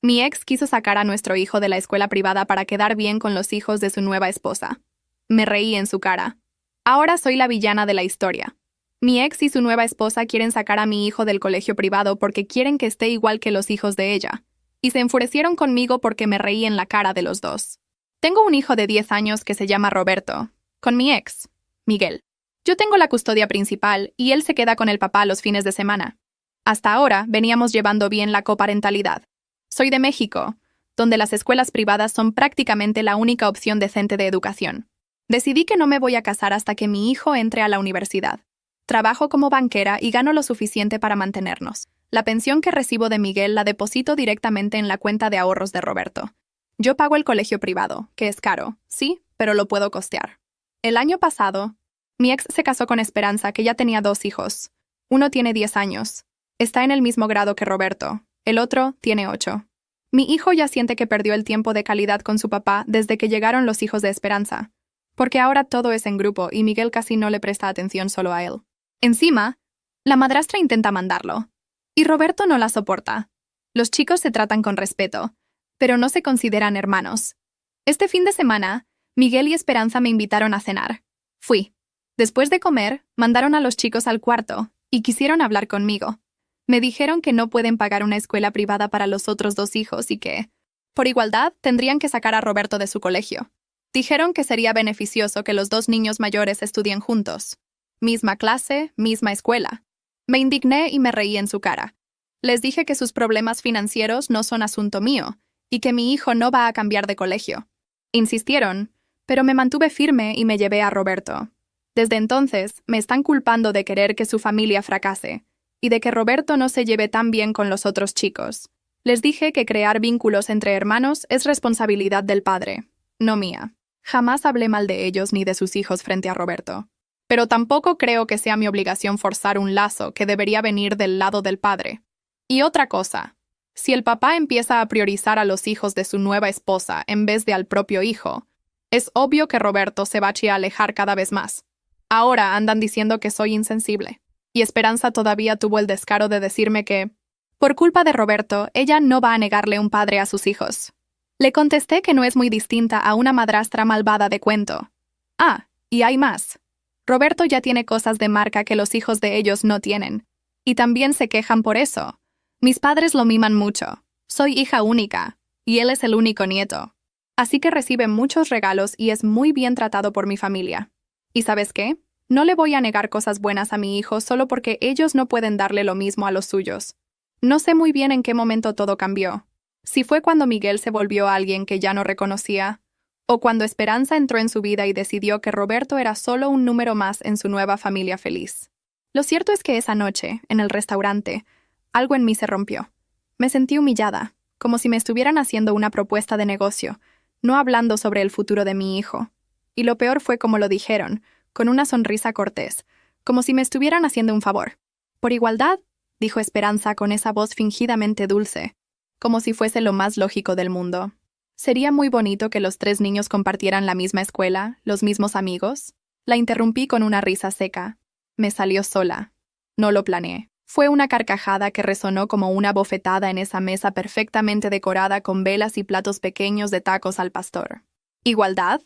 Mi ex quiso sacar a nuestro hijo de la escuela privada para quedar bien con los hijos de su nueva esposa. Me reí en su cara. Ahora soy la villana de la historia. Mi ex y su nueva esposa quieren sacar a mi hijo del colegio privado porque quieren que esté igual que los hijos de ella. Y se enfurecieron conmigo porque me reí en la cara de los dos. Tengo un hijo de 10 años que se llama Roberto, con mi ex, Miguel. Yo tengo la custodia principal y él se queda con el papá los fines de semana. Hasta ahora veníamos llevando bien la coparentalidad. Soy de México, donde las escuelas privadas son prácticamente la única opción decente de educación. Decidí que no me voy a casar hasta que mi hijo entre a la universidad. Trabajo como banquera y gano lo suficiente para mantenernos. La pensión que recibo de Miguel la deposito directamente en la cuenta de ahorros de Roberto. Yo pago el colegio privado, que es caro, sí, pero lo puedo costear. El año pasado, mi ex se casó con Esperanza, que ya tenía 2 hijos. Uno tiene 10 años. Está en el mismo grado que Roberto. El otro tiene 8. Mi hijo ya siente que perdió el tiempo de calidad con su papá desde que llegaron los hijos de Esperanza. Porque ahora todo es en grupo y Miguel casi no le presta atención solo a él. Encima, la madrastra intenta mandarlo. Y Roberto no la soporta. Los chicos se tratan con respeto, pero no se consideran hermanos. Este fin de semana, Miguel y Esperanza me invitaron a cenar. Fui. Después de comer, mandaron a los chicos al cuarto y quisieron hablar conmigo. Me dijeron que no pueden pagar una escuela privada para los otros 2 hijos y que, por igualdad, tendrían que sacar a Roberto de su colegio. Dijeron que sería beneficioso que los 2 niños mayores estudien juntos. Misma clase, misma escuela. Me indigné y me reí en su cara. Les dije que sus problemas financieros no son asunto mío y que mi hijo no va a cambiar de colegio. Insistieron, pero me mantuve firme y me llevé a Roberto. Desde entonces, me están culpando de querer que su familia fracase y de que Roberto no se lleve tan bien con los otros chicos. Les dije que crear vínculos entre hermanos es responsabilidad del padre, no mía. Jamás hablé mal de ellos ni de sus hijos frente a Roberto. Pero tampoco creo que sea mi obligación forzar un lazo que debería venir del lado del padre. Y otra cosa, si el papá empieza a priorizar a los hijos de su nueva esposa en vez de al propio hijo, es obvio que Roberto se va a alejar cada vez más. Ahora andan diciendo que soy insensible. Y Esperanza todavía tuvo el descaro de decirme que, por culpa de Roberto, ella no va a negarle un padre a sus hijos. Le contesté que no es muy distinta a una madrastra malvada de cuento. Ah, y hay más. Roberto ya tiene cosas de marca que los hijos de ellos no tienen. Y también se quejan por eso. Mis padres lo miman mucho. Soy hija única, y él es el único nieto. Así que recibe muchos regalos y es muy bien tratado por mi familia. ¿Y sabes qué? No le voy a negar cosas buenas a mi hijo solo porque ellos no pueden darle lo mismo a los suyos. No sé muy bien en qué momento todo cambió. Si fue cuando Miguel se volvió alguien que ya no reconocía, o cuando Esperanza entró en su vida y decidió que Roberto era solo un número más en su nueva familia feliz. Lo cierto es que esa noche, en el restaurante, algo en mí se rompió. Me sentí humillada, como si me estuvieran haciendo una propuesta de negocio, no hablando sobre el futuro de mi hijo. Y lo peor fue como lo dijeron, con una sonrisa cortés, como si me estuvieran haciendo un favor. «Por igualdad», dijo Esperanza con esa voz fingidamente dulce, como si fuese lo más lógico del mundo. «¿Sería muy bonito que los 3 niños compartieran la misma escuela, los mismos amigos?» La interrumpí con una risa seca. Me salió sola. No lo planeé. Fue una carcajada que resonó como una bofetada en esa mesa perfectamente decorada con velas y platos pequeños de tacos al pastor. «¿Igualdad?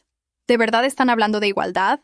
¿De verdad están hablando de igualdad?»,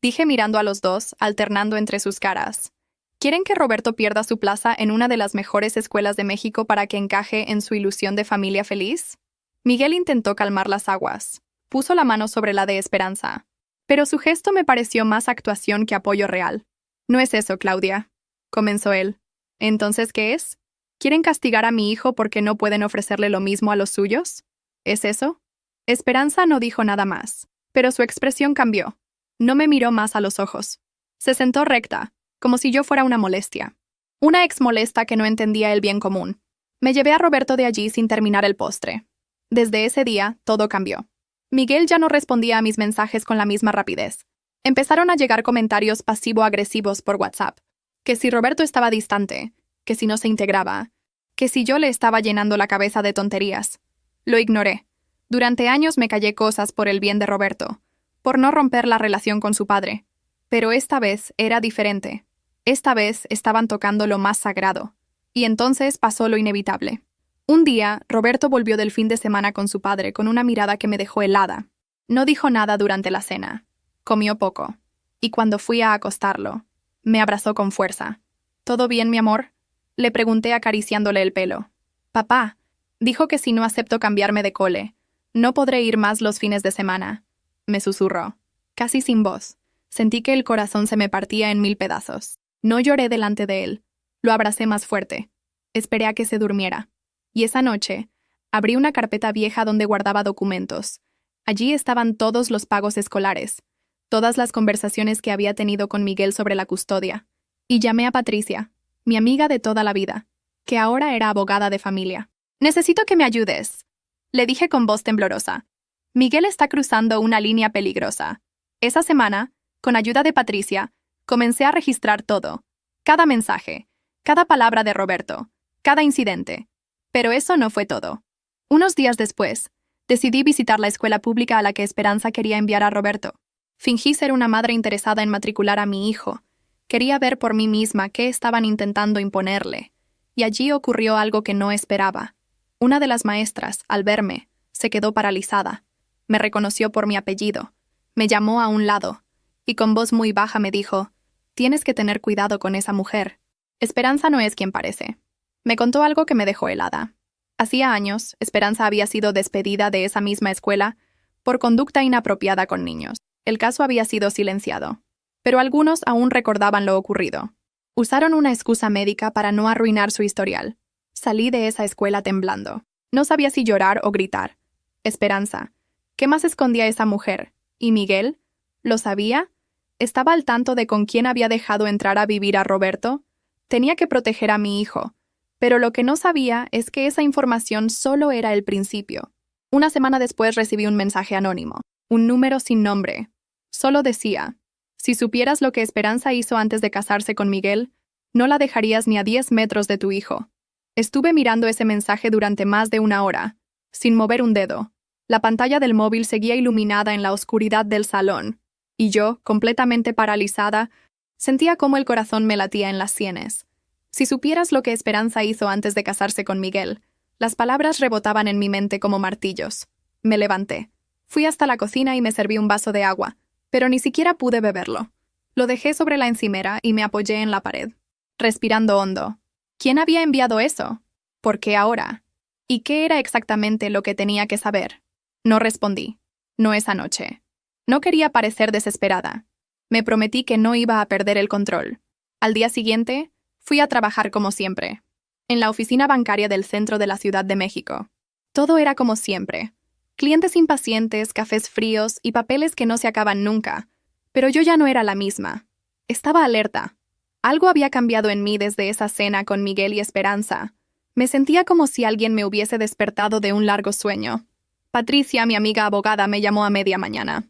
dije mirando a los dos, alternando entre sus caras. ¿Quieren que Roberto pierda su plaza en una de las mejores escuelas de México para que encaje en su ilusión de familia feliz? Miguel intentó calmar las aguas. Puso la mano sobre la de Esperanza. Pero su gesto me pareció más actuación que apoyo real. «No es eso, Claudia», comenzó él. «¿Entonces qué es? ¿Quieren castigar a mi hijo porque no pueden ofrecerle lo mismo a los suyos? ¿Es eso?» Esperanza no dijo nada más, pero su expresión cambió. No me miró más a los ojos. Se sentó recta, como si yo fuera una molestia. Una ex molesta que no entendía el bien común. Me llevé a Roberto de allí sin terminar el postre. Desde ese día, todo cambió. Miguel ya no respondía a mis mensajes con la misma rapidez. Empezaron a llegar comentarios pasivo-agresivos por WhatsApp. Que si Roberto estaba distante, que si no se integraba, que si yo le estaba llenando la cabeza de tonterías. Lo ignoré. Durante años me callé cosas por el bien de Roberto, por no romper la relación con su padre. Pero esta vez era diferente. Esta vez estaban tocando lo más sagrado. Y entonces pasó lo inevitable. Un día, Roberto volvió del fin de semana con su padre con una mirada que me dejó helada. No dijo nada durante la cena. Comió poco. Y cuando fui a acostarlo, me abrazó con fuerza. ¿Todo bien, mi amor? Le pregunté acariciándole el pelo. Papá, dijo que si no acepto cambiarme de cole, no podré ir más los fines de semana. Me susurró. Casi sin voz. Sentí que el corazón se me partía en 1000 pedazos. No lloré delante de él. Lo abracé más fuerte. Esperé a que se durmiera. Y esa noche, abrí una carpeta vieja donde guardaba documentos. Allí estaban todos los pagos escolares, todas las conversaciones que había tenido con Miguel sobre la custodia. Y llamé a Patricia, mi amiga de toda la vida, que ahora era abogada de familia. Necesito que me ayudes, le dije con voz temblorosa. Miguel está cruzando una línea peligrosa. Esa semana, con ayuda de Patricia, comencé a registrar todo. Cada mensaje, cada palabra de Roberto, cada incidente. Pero eso no fue todo. Unos días después, decidí visitar la escuela pública a la que Esperanza quería enviar a Roberto. Fingí ser una madre interesada en matricular a mi hijo. Quería ver por mí misma qué estaban intentando imponerle. Y allí ocurrió algo que no esperaba. Una de las maestras, al verme, se quedó paralizada. Me reconoció por mi apellido. Me llamó a un lado. Y con voz muy baja me dijo, «Tienes que tener cuidado con esa mujer. Esperanza no es quien parece». Me contó algo que me dejó helada. Hacía años, Esperanza había sido despedida de esa misma escuela por conducta inapropiada con niños. El caso había sido silenciado. Pero algunos aún recordaban lo ocurrido. Usaron una excusa médica para no arruinar su historial. Salí de esa escuela temblando. No sabía si llorar o gritar. Esperanza. ¿Qué más escondía esa mujer? ¿Y Miguel? ¿Lo sabía? ¿Estaba al tanto de con quién había dejado entrar a vivir a Roberto? Tenía que proteger a mi hijo. Pero lo que no sabía es que esa información solo era el principio. Una semana después recibí un mensaje anónimo, un número sin nombre. Solo decía, si supieras lo que Esperanza hizo antes de casarse con Miguel, no la dejarías ni a 10 metros de tu hijo. Estuve mirando ese mensaje durante más de 1 hora, sin mover un dedo. La pantalla del móvil seguía iluminada en la oscuridad del salón, y yo, completamente paralizada, sentía cómo el corazón me latía en las sienes. Si supieras lo que Esperanza hizo antes de casarse con Miguel, las palabras rebotaban en mi mente como martillos. Me levanté. Fui hasta la cocina y me serví un vaso de agua, pero ni siquiera pude beberlo. Lo dejé sobre la encimera y me apoyé en la pared, respirando hondo. ¿Quién había enviado eso? ¿Por qué ahora? ¿Y qué era exactamente lo que tenía que saber? No respondí. No esa noche. No quería parecer desesperada. Me prometí que no iba a perder el control. Al día siguiente, fui a trabajar como siempre, en la oficina bancaria del centro de la Ciudad de México. Todo era como siempre. Clientes impacientes, cafés fríos y papeles que no se acaban nunca. Pero yo ya no era la misma. Estaba alerta. Algo había cambiado en mí desde esa cena con Miguel y Esperanza. Me sentía como si alguien me hubiese despertado de un largo sueño. Patricia, mi amiga abogada, me llamó a media mañana.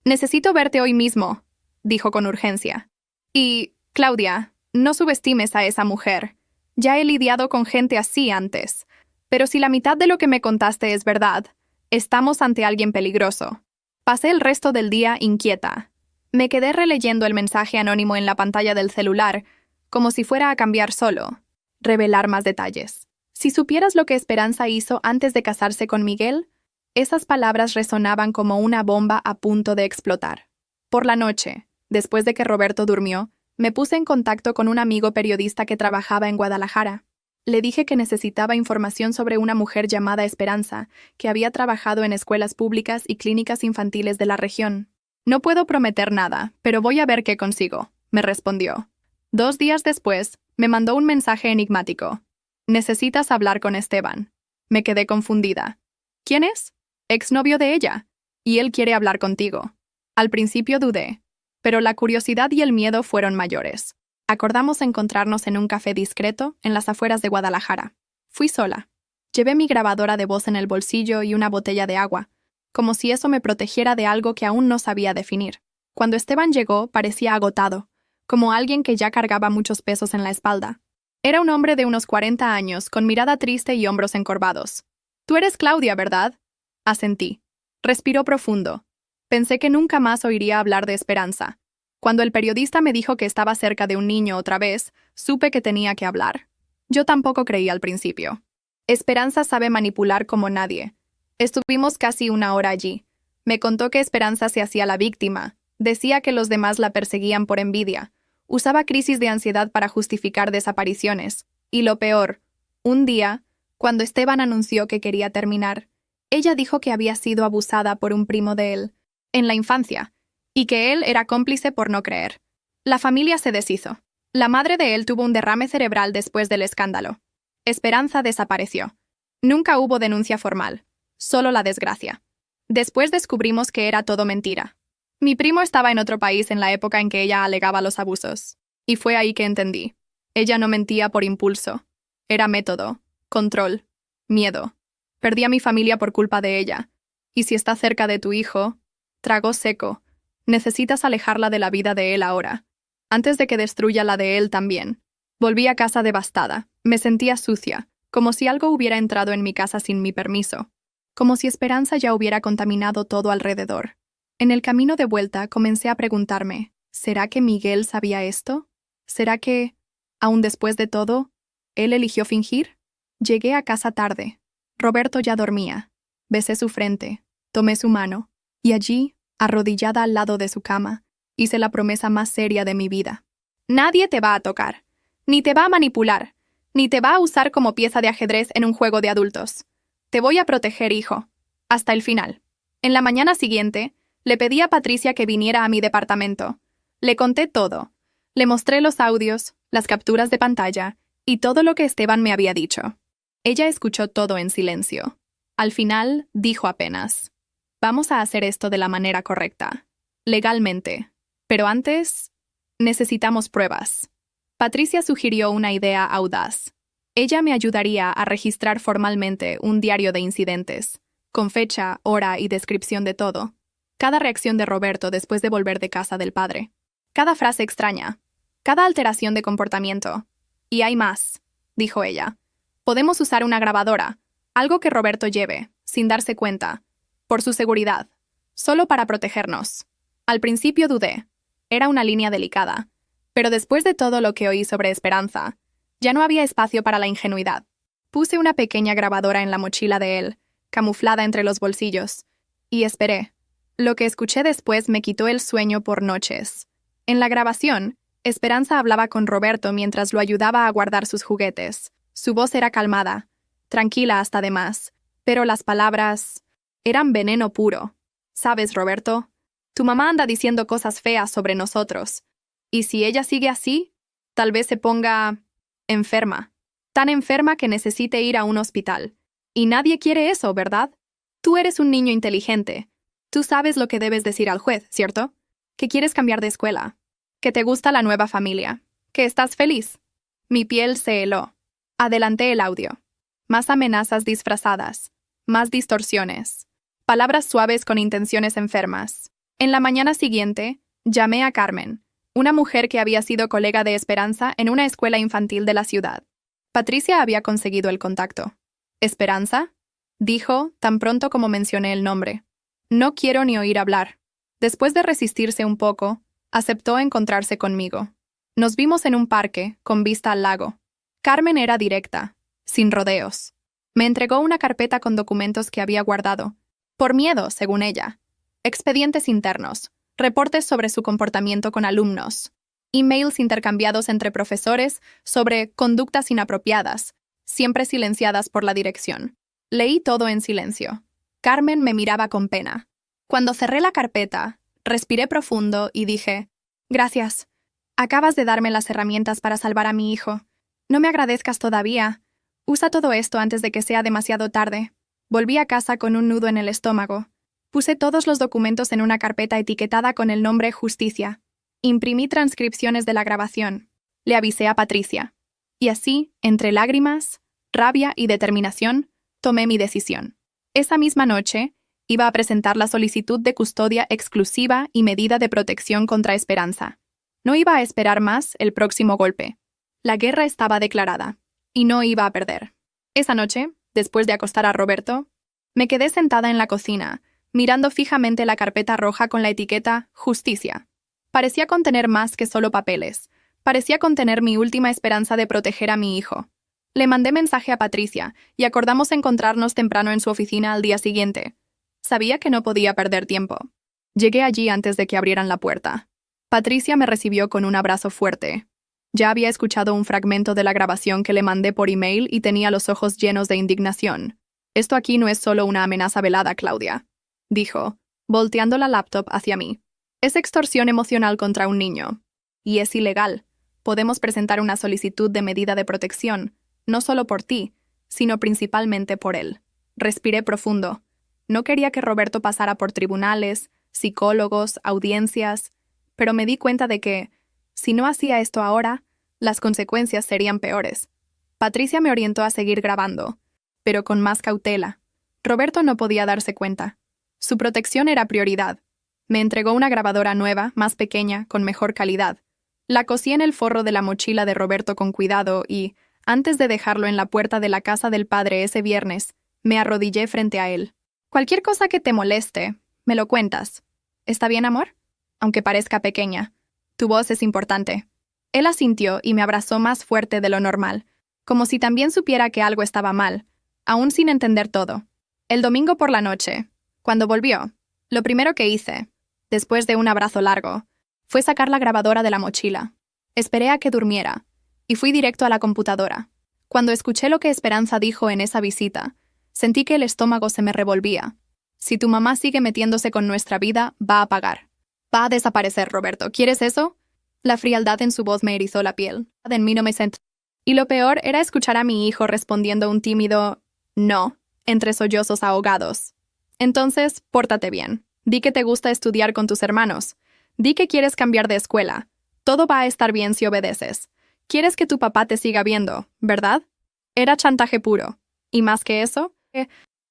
«Necesito verte hoy mismo», dijo con urgencia. «Y, Claudia, no subestimes a esa mujer. Ya he lidiado con gente así antes. Pero si la mitad de lo que me contaste es verdad, estamos ante alguien peligroso». Pasé el resto del día inquieta. Me quedé releyendo el mensaje anónimo en la pantalla del celular, como si fuera a cambiar solo. Revelar más detalles. Si supieras lo que Esperanza hizo antes de casarse con Miguel, esas palabras resonaban como una bomba a punto de explotar. Por la noche, después de que Roberto durmió, me puse en contacto con un amigo periodista que trabajaba en Guadalajara. Le dije que necesitaba información sobre una mujer llamada Esperanza, que había trabajado en escuelas públicas y clínicas infantiles de la región. «No puedo prometer nada, pero voy a ver qué consigo», me respondió. 2 días después, me mandó un mensaje enigmático. «Necesitas hablar con Esteban». Me quedé confundida. «¿Quién es?» «Exnovio de ella. Y él quiere hablar contigo». Al principio dudé, pero la curiosidad y el miedo fueron mayores. Acordamos encontrarnos en un café discreto en las afueras de Guadalajara. Fui sola. Llevé mi grabadora de voz en el bolsillo y una botella de agua, como si eso me protegiera de algo que aún no sabía definir. Cuando Esteban llegó, parecía agotado, como alguien que ya cargaba muchos pesos en la espalda. Era un hombre de unos 40 años, con mirada triste y hombros encorvados. «Tú eres Claudia, ¿verdad?», asentí. Respiró profundo. Pensé que nunca más oiría hablar de Esperanza. Cuando el periodista me dijo que estaba cerca de un niño otra vez, supe que tenía que hablar. Yo tampoco creí al principio. Esperanza sabe manipular como nadie. Estuvimos casi una hora allí. Me contó que Esperanza se hacía la víctima. Decía que los demás la perseguían por envidia. Usaba crisis de ansiedad para justificar desapariciones. Y lo peor, un día, cuando Esteban anunció que quería terminar, ella dijo que había sido abusada por un primo de él, en la infancia, y que él era cómplice por no creer. La familia se deshizo. La madre de él tuvo un derrame cerebral después del escándalo. Esperanza desapareció. Nunca hubo denuncia formal, solo la desgracia. Después descubrimos que era todo mentira. Mi primo estaba en otro país en la época en que ella alegaba los abusos, y fue ahí que entendí. Ella no mentía por impulso. Era método, control, miedo. Perdí a mi familia por culpa de ella. Y si está cerca de tu hijo, trago seco, necesitas alejarla de la vida de él ahora, antes de que destruya la de él también. Volví a casa devastada. Me sentía sucia, como si algo hubiera entrado en mi casa sin mi permiso, como si Esperanza ya hubiera contaminado todo alrededor. En el camino de vuelta comencé a preguntarme, ¿será que Miguel sabía esto? ¿Será que, aun después de todo, él eligió fingir? Llegué a casa tarde. Roberto ya dormía. Besé su frente, tomé su mano, y allí, arrodillada al lado de su cama, hice la promesa más seria de mi vida. Nadie te va a tocar, ni te va a manipular, ni te va a usar como pieza de ajedrez en un juego de adultos. Te voy a proteger, hijo, hasta el final. En la mañana siguiente, le pedí a Patricia que viniera a mi departamento. Le conté todo. Le mostré los audios, las capturas de pantalla y todo lo que Esteban me había dicho. Ella escuchó todo en silencio. Al final, dijo apenas, «Vamos a hacer esto de la manera correcta, legalmente. Pero antes, necesitamos pruebas». Patricia sugirió una idea audaz. Ella me ayudaría a registrar formalmente un diario de incidentes, con fecha, hora y descripción de todo. Cada reacción de Roberto después de volver de casa del padre. Cada frase extraña. Cada alteración de comportamiento. Y hay más, dijo ella. Podemos usar una grabadora, algo que Roberto lleve, sin darse cuenta, por su seguridad, solo para protegernos. Al principio dudé. Era una línea delicada. Pero después de todo lo que oí sobre Esperanza, ya no había espacio para la ingenuidad. Puse una pequeña grabadora en la mochila de él, camuflada entre los bolsillos, y esperé. Lo que escuché después me quitó el sueño por noches. En la grabación, Esperanza hablaba con Roberto mientras lo ayudaba a guardar sus juguetes. Su voz era calmada, tranquila hasta de más, pero las palabras eran veneno puro. ¿Sabes, Roberto? Tu mamá anda diciendo cosas feas sobre nosotros. Y si ella sigue así, tal vez se ponga enferma. Tan enferma que necesite ir a un hospital. Y nadie quiere eso, ¿verdad? Tú eres un niño inteligente. Tú sabes lo que debes decir al juez, ¿cierto? Que quieres cambiar de escuela. Que te gusta la nueva familia. Que estás feliz. Mi piel se heló. Adelanté el audio. Más amenazas disfrazadas. Más distorsiones. Palabras suaves con intenciones enfermas. En la mañana siguiente, llamé a Carmen, una mujer que había sido colega de Esperanza en una escuela infantil de la ciudad. Patricia había conseguido el contacto. ¿Esperanza?, dijo, tan pronto como mencioné el nombre. No quiero ni oír hablar. Después de resistirse un poco, aceptó encontrarse conmigo. Nos vimos en un parque, con vista al lago. Carmen era directa, sin rodeos. Me entregó una carpeta con documentos que había guardado. Por miedo, según ella. Expedientes internos, reportes sobre su comportamiento con alumnos, emails intercambiados entre profesores sobre conductas inapropiadas, siempre silenciadas por la dirección. Leí todo en silencio. Carmen me miraba con pena. Cuando cerré la carpeta, respiré profundo y dije, «Gracias. Acabas de darme las herramientas para salvar a mi hijo. No me agradezcas todavía. Usa todo esto antes de que sea demasiado tarde». Volví a casa con un nudo en el estómago. Puse todos los documentos en una carpeta etiquetada con el nombre Justicia. Imprimí transcripciones de la grabación. Le avisé a Patricia. Y así, entre lágrimas, rabia y determinación, tomé mi decisión. Esa misma noche, iba a presentar la solicitud de custodia exclusiva y medida de protección contra Esperanza. No iba a esperar más el próximo golpe. La guerra estaba declarada, y no iba a perder. Esa noche, después de acostar a Roberto, me quedé sentada en la cocina, mirando fijamente la carpeta roja con la etiqueta Justicia. Parecía contener más que solo papeles. Parecía contener mi última esperanza de proteger a mi hijo. Le mandé mensaje a Patricia y acordamos encontrarnos temprano en su oficina al día siguiente. Sabía que no podía perder tiempo. Llegué allí antes de que abrieran la puerta. Patricia me recibió con un abrazo fuerte. Ya había escuchado un fragmento de la grabación que le mandé por email y tenía los ojos llenos de indignación. Esto aquí no es solo una amenaza velada, Claudia, dijo, volteando la laptop hacia mí. Es extorsión emocional contra un niño. Y es ilegal. Podemos presentar una solicitud de medida de protección, no solo por ti, sino principalmente por él. Respiré profundo. No quería que Roberto pasara por tribunales, psicólogos, audiencias, pero me di cuenta de que, si no hacía esto ahora, las consecuencias serían peores. Patricia me orientó a seguir grabando, pero con más cautela. Roberto no podía darse cuenta. Su protección era prioridad. Me entregó una grabadora nueva, más pequeña, con mejor calidad. La cosí en el forro de la mochila de Roberto con cuidado y, antes de dejarlo en la puerta de la casa del padre ese viernes, me arrodillé frente a él. Cualquier cosa que te moleste, me lo cuentas. ¿Está bien, amor? Aunque parezca pequeña. Tu voz es importante. Él asintió y me abrazó más fuerte de lo normal, como si también supiera que algo estaba mal, aún sin entender todo. El domingo por la noche, cuando volvió, lo primero que hice, después de un abrazo largo, fue sacar la grabadora de la mochila. Esperé a que durmiera, y fui directo a la computadora. Cuando escuché lo que Esperanza dijo en esa visita, sentí que el estómago se me revolvía. Si tu mamá sigue metiéndose con nuestra vida, va a pagar. Va a desaparecer, Roberto. ¿Quieres eso? La frialdad en su voz me erizó la piel. En mí no me sentí. Y lo peor era escuchar a mi hijo respondiendo un tímido «no» entre sollozos ahogados. Entonces, pórtate bien. Di que te gusta estudiar con tus hermanos. Di que quieres cambiar de escuela. Todo va a estar bien si obedeces. Quieres que tu papá te siga viendo, ¿verdad? Era chantaje puro. Y más que eso,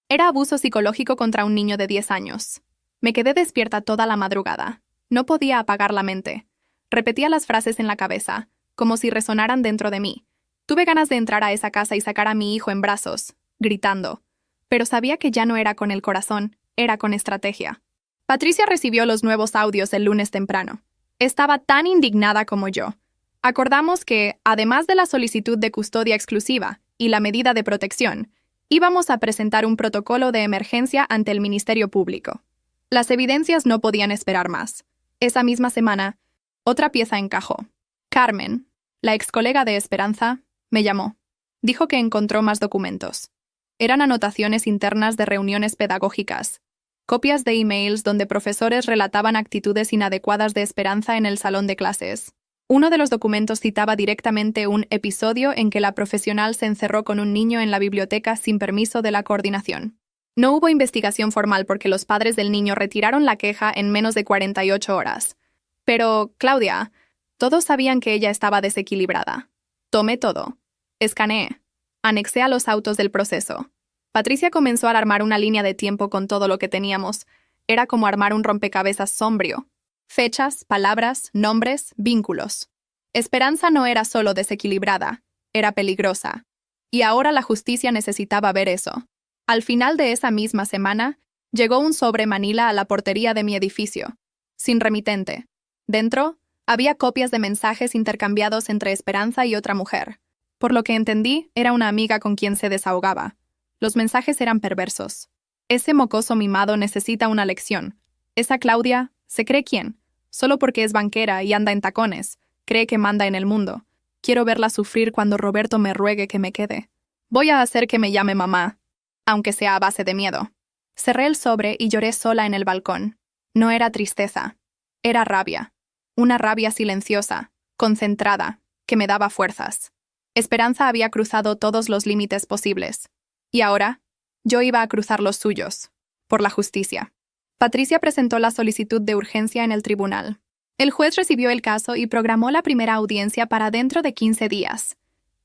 era abuso psicológico contra un niño de 10 años. Me quedé despierta toda la madrugada. No podía apagar la mente. Repetía las frases en la cabeza, como si resonaran dentro de mí. Tuve ganas de entrar a esa casa y sacar a mi hijo en brazos, gritando. Pero sabía que ya no era con el corazón, era con estrategia. Patricia recibió los nuevos audios el lunes temprano. Estaba tan indignada como yo. Acordamos que, además de la solicitud de custodia exclusiva y la medida de protección, íbamos a presentar un protocolo de emergencia ante el Ministerio Público. Las evidencias no podían esperar más. Esa misma semana, otra pieza encajó. Carmen, la ex colega de Esperanza, me llamó. Dijo que encontró más documentos. Eran anotaciones internas de reuniones pedagógicas, copias de emails donde profesores relataban actitudes inadecuadas de Esperanza en el salón de clases. Uno de los documentos citaba directamente un episodio en que la profesional se encerró con un niño en la biblioteca sin permiso de la coordinación. No hubo investigación formal porque los padres del niño retiraron la queja en menos de 48 horas. Pero, Claudia, todos sabían que ella estaba desequilibrada. Tomé todo. Escaneé. Anexé a los autos del proceso. Patricia comenzó a armar una línea de tiempo con todo lo que teníamos. Era como armar un rompecabezas sombrío. Fechas, palabras, nombres, vínculos. Esperanza no era solo desequilibrada, era peligrosa. Y ahora la justicia necesitaba ver eso. Al final de esa misma semana, llegó un sobre Manila a la portería de mi edificio, sin remitente. Dentro, había copias de mensajes intercambiados entre Esperanza y otra mujer. Por lo que entendí, era una amiga con quien se desahogaba. Los mensajes eran perversos. Ese mocoso mimado necesita una lección. Esa Claudia, ¿se cree quién? Solo porque es banquera y anda en tacones, cree que manda en el mundo. Quiero verla sufrir cuando Roberto me ruegue que me quede. Voy a hacer que me llame mamá, aunque sea a base de miedo. Cerré el sobre y lloré sola en el balcón. No era tristeza, era rabia. Una rabia silenciosa, concentrada, que me daba fuerzas. Esperanza había cruzado todos los límites posibles. Y ahora, yo iba a cruzar los suyos, por la justicia. Patricia presentó la solicitud de urgencia en el tribunal. El juez recibió el caso y programó la primera audiencia para dentro de 15 días.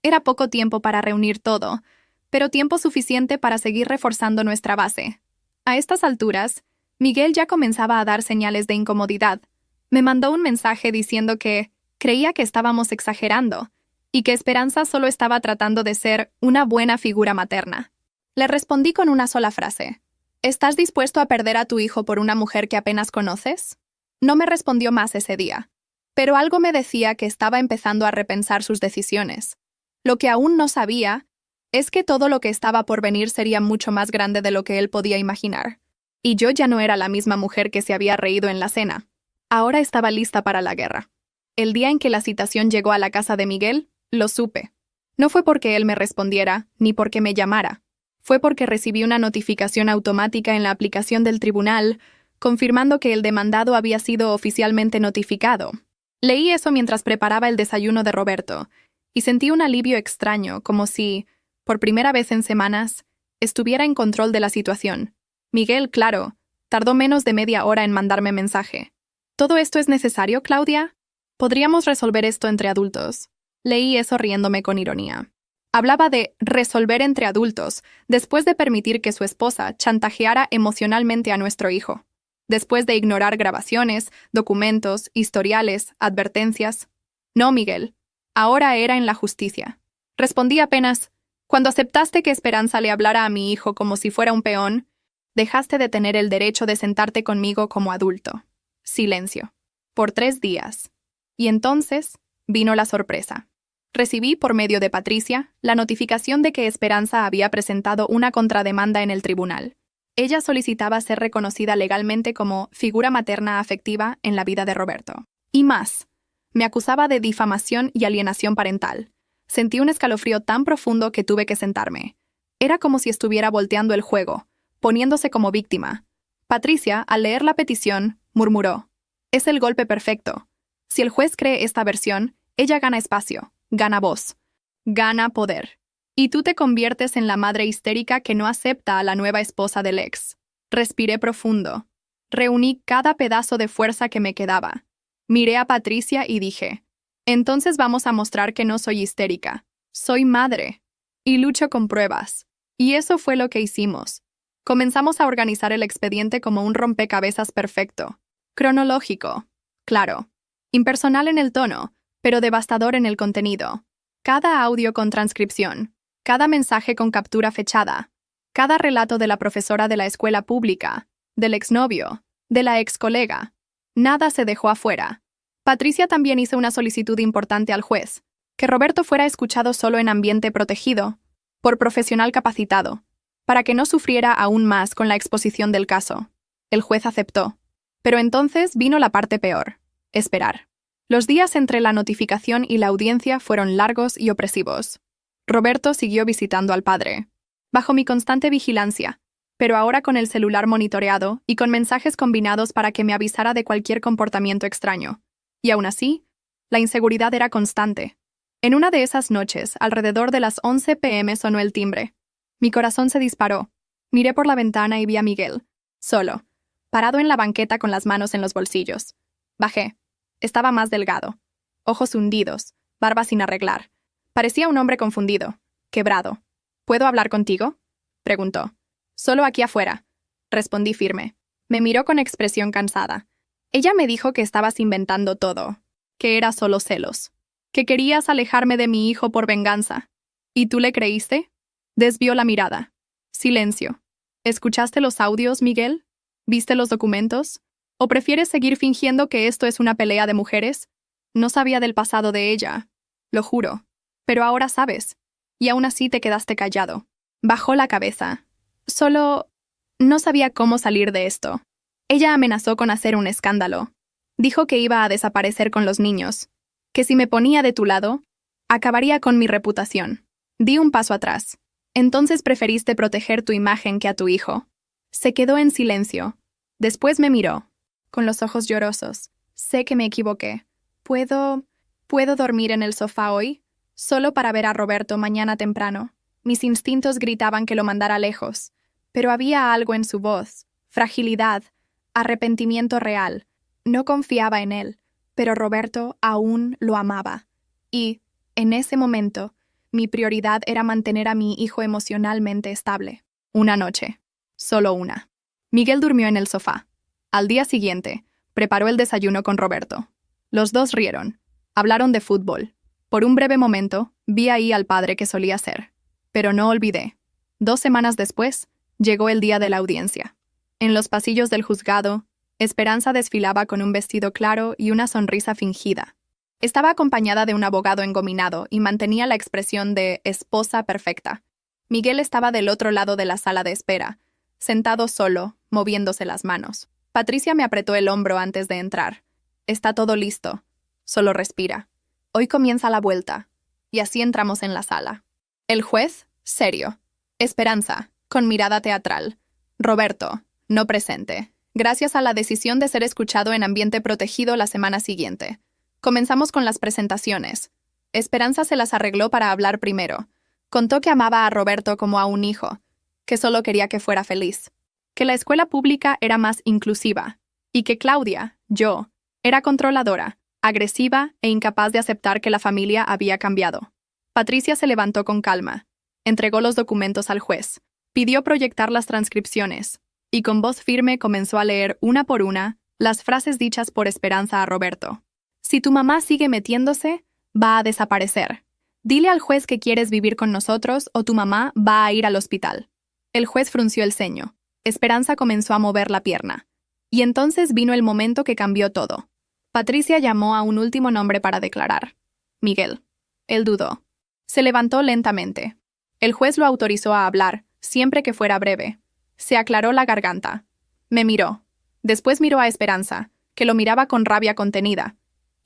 Era poco tiempo para reunir todo, pero tiempo suficiente para seguir reforzando nuestra base. A estas alturas, Miguel ya comenzaba a dar señales de incomodidad. Me mandó un mensaje diciendo que creía que estábamos exagerando y que Esperanza solo estaba tratando de ser una buena figura materna. Le respondí con una sola frase. ¿Estás dispuesto a perder a tu hijo por una mujer que apenas conoces? No me respondió más ese día, pero algo me decía que estaba empezando a repensar sus decisiones. Lo que aún no sabía es que todo lo que estaba por venir sería mucho más grande de lo que él podía imaginar. Y yo ya no era la misma mujer que se había reído en la cena. Ahora estaba lista para la guerra. El día en que la citación llegó a la casa de Miguel, lo supe. No fue porque él me respondiera, ni porque me llamara. Fue porque recibí una notificación automática en la aplicación del tribunal, confirmando que el demandado había sido oficialmente notificado. Leí eso mientras preparaba el desayuno de Roberto, y sentí un alivio extraño, como si, por primera vez en semanas, estuviera en control de la situación. Miguel, claro, tardó menos de media hora en mandarme mensaje. ¿Todo esto es necesario, Claudia? ¿Podríamos resolver esto entre adultos? Leí eso riéndome con ironía. Hablaba de resolver entre adultos, después de permitir que su esposa chantajeara emocionalmente a nuestro hijo. Después de ignorar grabaciones, documentos, historiales, advertencias. No, Miguel. Ahora era en la justicia. Respondí apenas, cuando aceptaste que Esperanza le hablara a mi hijo como si fuera un peón, dejaste de tener el derecho de sentarte conmigo como adulto. Silencio. Por 3 días. Y entonces vino la sorpresa. Recibí, por medio de Patricia, la notificación de que Esperanza había presentado una contrademanda en el tribunal. Ella solicitaba ser reconocida legalmente como figura materna afectiva en la vida de Roberto. Y más, me acusaba de difamación y alienación parental. Sentí un escalofrío tan profundo que tuve que sentarme. Era como si estuviera volteando el juego, poniéndose como víctima. Patricia, al leer la petición, murmuró: «Es el golpe perfecto. Si el juez cree esta versión, ella gana espacio, gana voz, gana poder. Y tú te conviertes en la madre histérica que no acepta a la nueva esposa del ex». Respiré profundo. Reuní cada pedazo de fuerza que me quedaba. Miré a Patricia y dije: «Entonces vamos a mostrar que no soy histérica. Soy madre. Y lucho con pruebas». Y eso fue lo que hicimos. Comenzamos a organizar el expediente como un rompecabezas perfecto. Cronológico. Claro. Impersonal en el tono, pero devastador en el contenido. Cada audio con transcripción. Cada mensaje con captura fechada. Cada relato de la profesora de la escuela pública, del exnovio, de la excolega. Nada se dejó afuera. Patricia también hizo una solicitud importante al juez, que Roberto fuera escuchado solo en ambiente protegido, por profesional capacitado, para que no sufriera aún más con la exposición del caso. El juez aceptó. Pero entonces vino la parte peor: esperar. Los días entre la notificación y la audiencia fueron largos y opresivos. Roberto siguió visitando al padre, bajo mi constante vigilancia, pero ahora con el celular monitoreado y con mensajes combinados para que me avisara de cualquier comportamiento extraño. Y aún así, la inseguridad era constante. En una de esas noches, alrededor de las 11 p.m. sonó el timbre. Mi corazón se disparó. Miré por la ventana y vi a Miguel, solo, parado en la banqueta con las manos en los bolsillos. Bajé. Estaba más delgado. Ojos hundidos, barba sin arreglar. Parecía un hombre confundido, quebrado. «¿Puedo hablar contigo?», preguntó. «Solo aquí afuera», respondí firme. Me miró con expresión cansada. Ella me dijo que estabas inventando todo, que era solo celos, que querías alejarme de mi hijo por venganza. ¿Y tú le creíste? Desvió la mirada. Silencio. ¿Escuchaste los audios, Miguel? ¿Viste los documentos? ¿O prefieres seguir fingiendo que esto es una pelea de mujeres? No sabía del pasado de ella, lo juro. Pero ahora sabes. Y aún así te quedaste callado. Bajó la cabeza. Solo no sabía cómo salir de esto. Ella amenazó con hacer un escándalo. Dijo que iba a desaparecer con los niños, que si me ponía de tu lado, acabaría con mi reputación. Di un paso atrás. Entonces preferiste proteger tu imagen que a tu hijo. Se quedó en silencio. Después me miró, con los ojos llorosos. Sé que me equivoqué. ¿Puedo dormir en el sofá hoy? Solo para ver a Roberto mañana temprano. Mis instintos gritaban que lo mandara lejos, pero había algo en su voz, fragilidad, arrepentimiento real. No confiaba en él, pero Roberto aún lo amaba. Y, en ese momento, mi prioridad era mantener a mi hijo emocionalmente estable. Una noche. Solo una. Miguel durmió en el sofá. Al día siguiente, preparó el desayuno con Roberto. Los dos rieron. Hablaron de fútbol. Por un breve momento, vi ahí al padre que solía ser. Pero no olvidé. 2 semanas después, llegó el día de la audiencia. En los pasillos del juzgado, Esperanza desfilaba con un vestido claro y una sonrisa fingida. Estaba acompañada de un abogado engominado y mantenía la expresión de esposa perfecta. Miguel estaba del otro lado de la sala de espera, sentado solo, moviéndose las manos. Patricia me apretó el hombro antes de entrar. Está todo listo. Solo respira. Hoy comienza la vuelta. Y así entramos en la sala. El juez, serio. Esperanza, con mirada teatral. Roberto, no presente. Gracias a la decisión de ser escuchado en ambiente protegido la semana siguiente. Comenzamos con las presentaciones. Esperanza se las arregló para hablar primero. Contó que amaba a Roberto como a un hijo, que solo quería que fuera feliz, que la escuela pública era más inclusiva, y que Claudia, yo, era controladora, agresiva e incapaz de aceptar que la familia había cambiado. Patricia se levantó con calma, entregó los documentos al juez, pidió proyectar las transcripciones, y con voz firme comenzó a leer una por una las frases dichas por Esperanza a Roberto. Si tu mamá sigue metiéndose, va a desaparecer. Dile al juez que quieres vivir con nosotros o tu mamá va a ir al hospital. El juez frunció el ceño. Esperanza comenzó a mover la pierna. Y entonces vino el momento que cambió todo. Patricia llamó a un último nombre para declarar. Miguel. Él dudó. Se levantó lentamente. El juez lo autorizó a hablar, siempre que fuera breve. Se aclaró la garganta. Me miró. Después miró a Esperanza, que lo miraba con rabia contenida.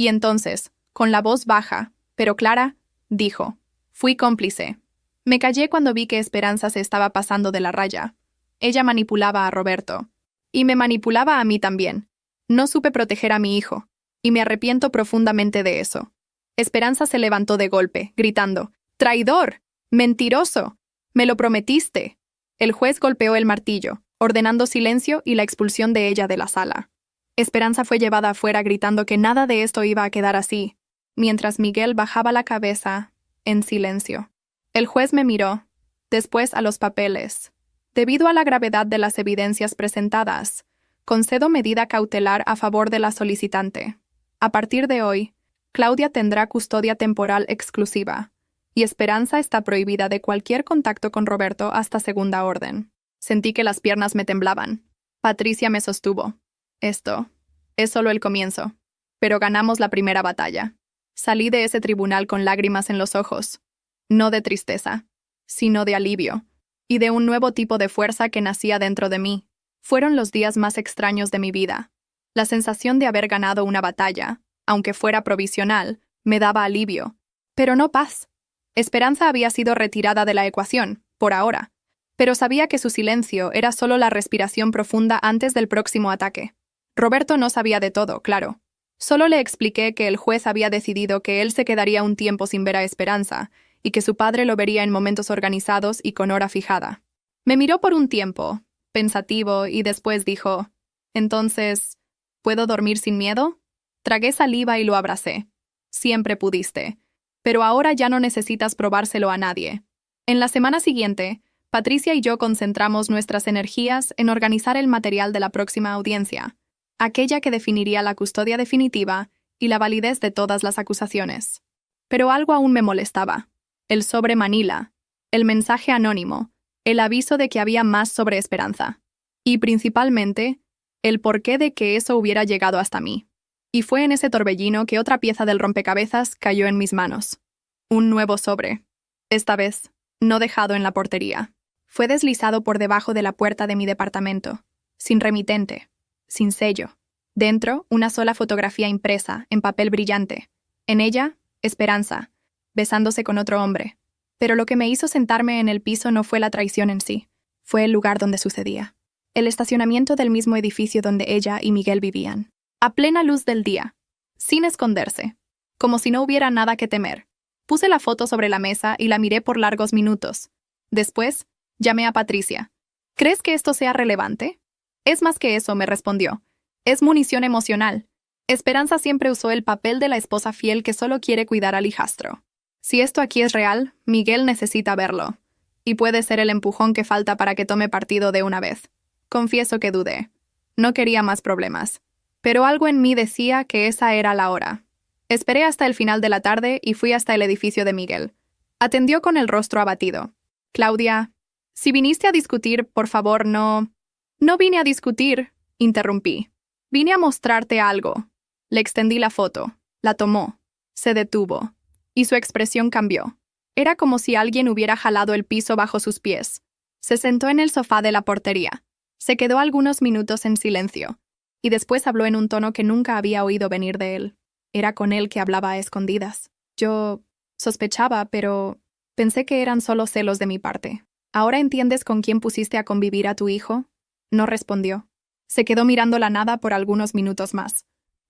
Y entonces, con la voz baja, pero clara, dijo: fui cómplice. Me callé cuando vi que Esperanza se estaba pasando de la raya. Ella manipulaba a Roberto. Y me manipulaba a mí también. No supe proteger a mi hijo. Y me arrepiento profundamente de eso. Esperanza se levantó de golpe, gritando: ¡traidor! ¡Mentiroso! ¡Me lo prometiste! El juez golpeó el martillo, ordenando silencio y la expulsión de ella de la sala. Esperanza fue llevada afuera gritando que nada de esto iba a quedar así, mientras Miguel bajaba la cabeza, en silencio. El juez me miró, después a los papeles. Debido a la gravedad de las evidencias presentadas, concedo medida cautelar a favor de la solicitante. A partir de hoy, Claudia tendrá custodia temporal exclusiva, y Esperanza está prohibida de cualquier contacto con Roberto hasta segunda orden. Sentí que las piernas me temblaban. Patricia me sostuvo. Esto es solo el comienzo, pero ganamos la primera batalla. Salí de ese tribunal con lágrimas en los ojos, no de tristeza, sino de alivio, y de un nuevo tipo de fuerza que nacía dentro de mí. Fueron los días más extraños de mi vida. La sensación de haber ganado una batalla, aunque fuera provisional, me daba alivio, pero no paz. Esperanza había sido retirada de la ecuación, por ahora, pero sabía que su silencio era solo la respiración profunda antes del próximo ataque. Roberto no sabía de todo, claro. Solo le expliqué que el juez había decidido que él se quedaría un tiempo sin ver a Esperanza y que su padre lo vería en momentos organizados y con hora fijada. Me miró por un tiempo, pensativo, y después dijo: «Entonces, ¿puedo dormir sin miedo?» Tragué saliva y lo abracé. Siempre pudiste, pero ahora ya no necesitas probárselo a nadie. En la semana siguiente, Patricia y yo concentramos nuestras energías en organizar el material de la próxima audiencia, aquella que definiría la custodia definitiva y la validez de todas las acusaciones. Pero algo aún me molestaba: el sobre Manila, el mensaje anónimo, el aviso de que había más sobre Esperanza, y principalmente, el porqué de que eso hubiera llegado hasta mí. Y fue en ese torbellino que otra pieza del rompecabezas cayó en mis manos. Un nuevo sobre. Esta vez, no dejado en la portería. Fue deslizado por debajo de la puerta de mi departamento, sin remitente, sin sello. Dentro, una sola fotografía impresa, en papel brillante. En ella, Esperanza, besándose con otro hombre. Pero lo que me hizo sentarme en el piso no fue la traición en sí, fue el lugar donde sucedía. El estacionamiento del mismo edificio donde ella y Miguel vivían. A plena luz del día, sin esconderse, como si no hubiera nada que temer. Puse la foto sobre la mesa y la miré por largos minutos. Después, llamé a Patricia. ¿Crees que esto sea relevante? Es más que eso, me respondió. Es munición emocional. Esperanza siempre usó el papel de la esposa fiel que solo quiere cuidar al hijastro. Si esto aquí es real, Miguel necesita verlo. Y puede ser el empujón que falta para que tome partido de una vez. Confieso que dudé. No quería más problemas. Pero algo en mí decía que esa era la hora. Esperé hasta el final de la tarde y fui hasta el edificio de Miguel. Atendió con el rostro abatido. Claudia, si viniste a discutir, por favor, no... No vine a discutir, interrumpí. Vine a mostrarte algo. Le extendí la foto. La tomó. Se detuvo, y su expresión cambió. Era como si alguien hubiera jalado el piso bajo sus pies. Se sentó en el sofá de la portería. Se quedó algunos minutos en silencio, y después habló en un tono que nunca había oído venir de él. Era con él que hablaba a escondidas. Yo sospechaba, pero pensé que eran solo celos de mi parte. ¿Ahora entiendes con quién pusiste a convivir a tu hijo? No respondió. Se quedó mirando la nada por algunos minutos más.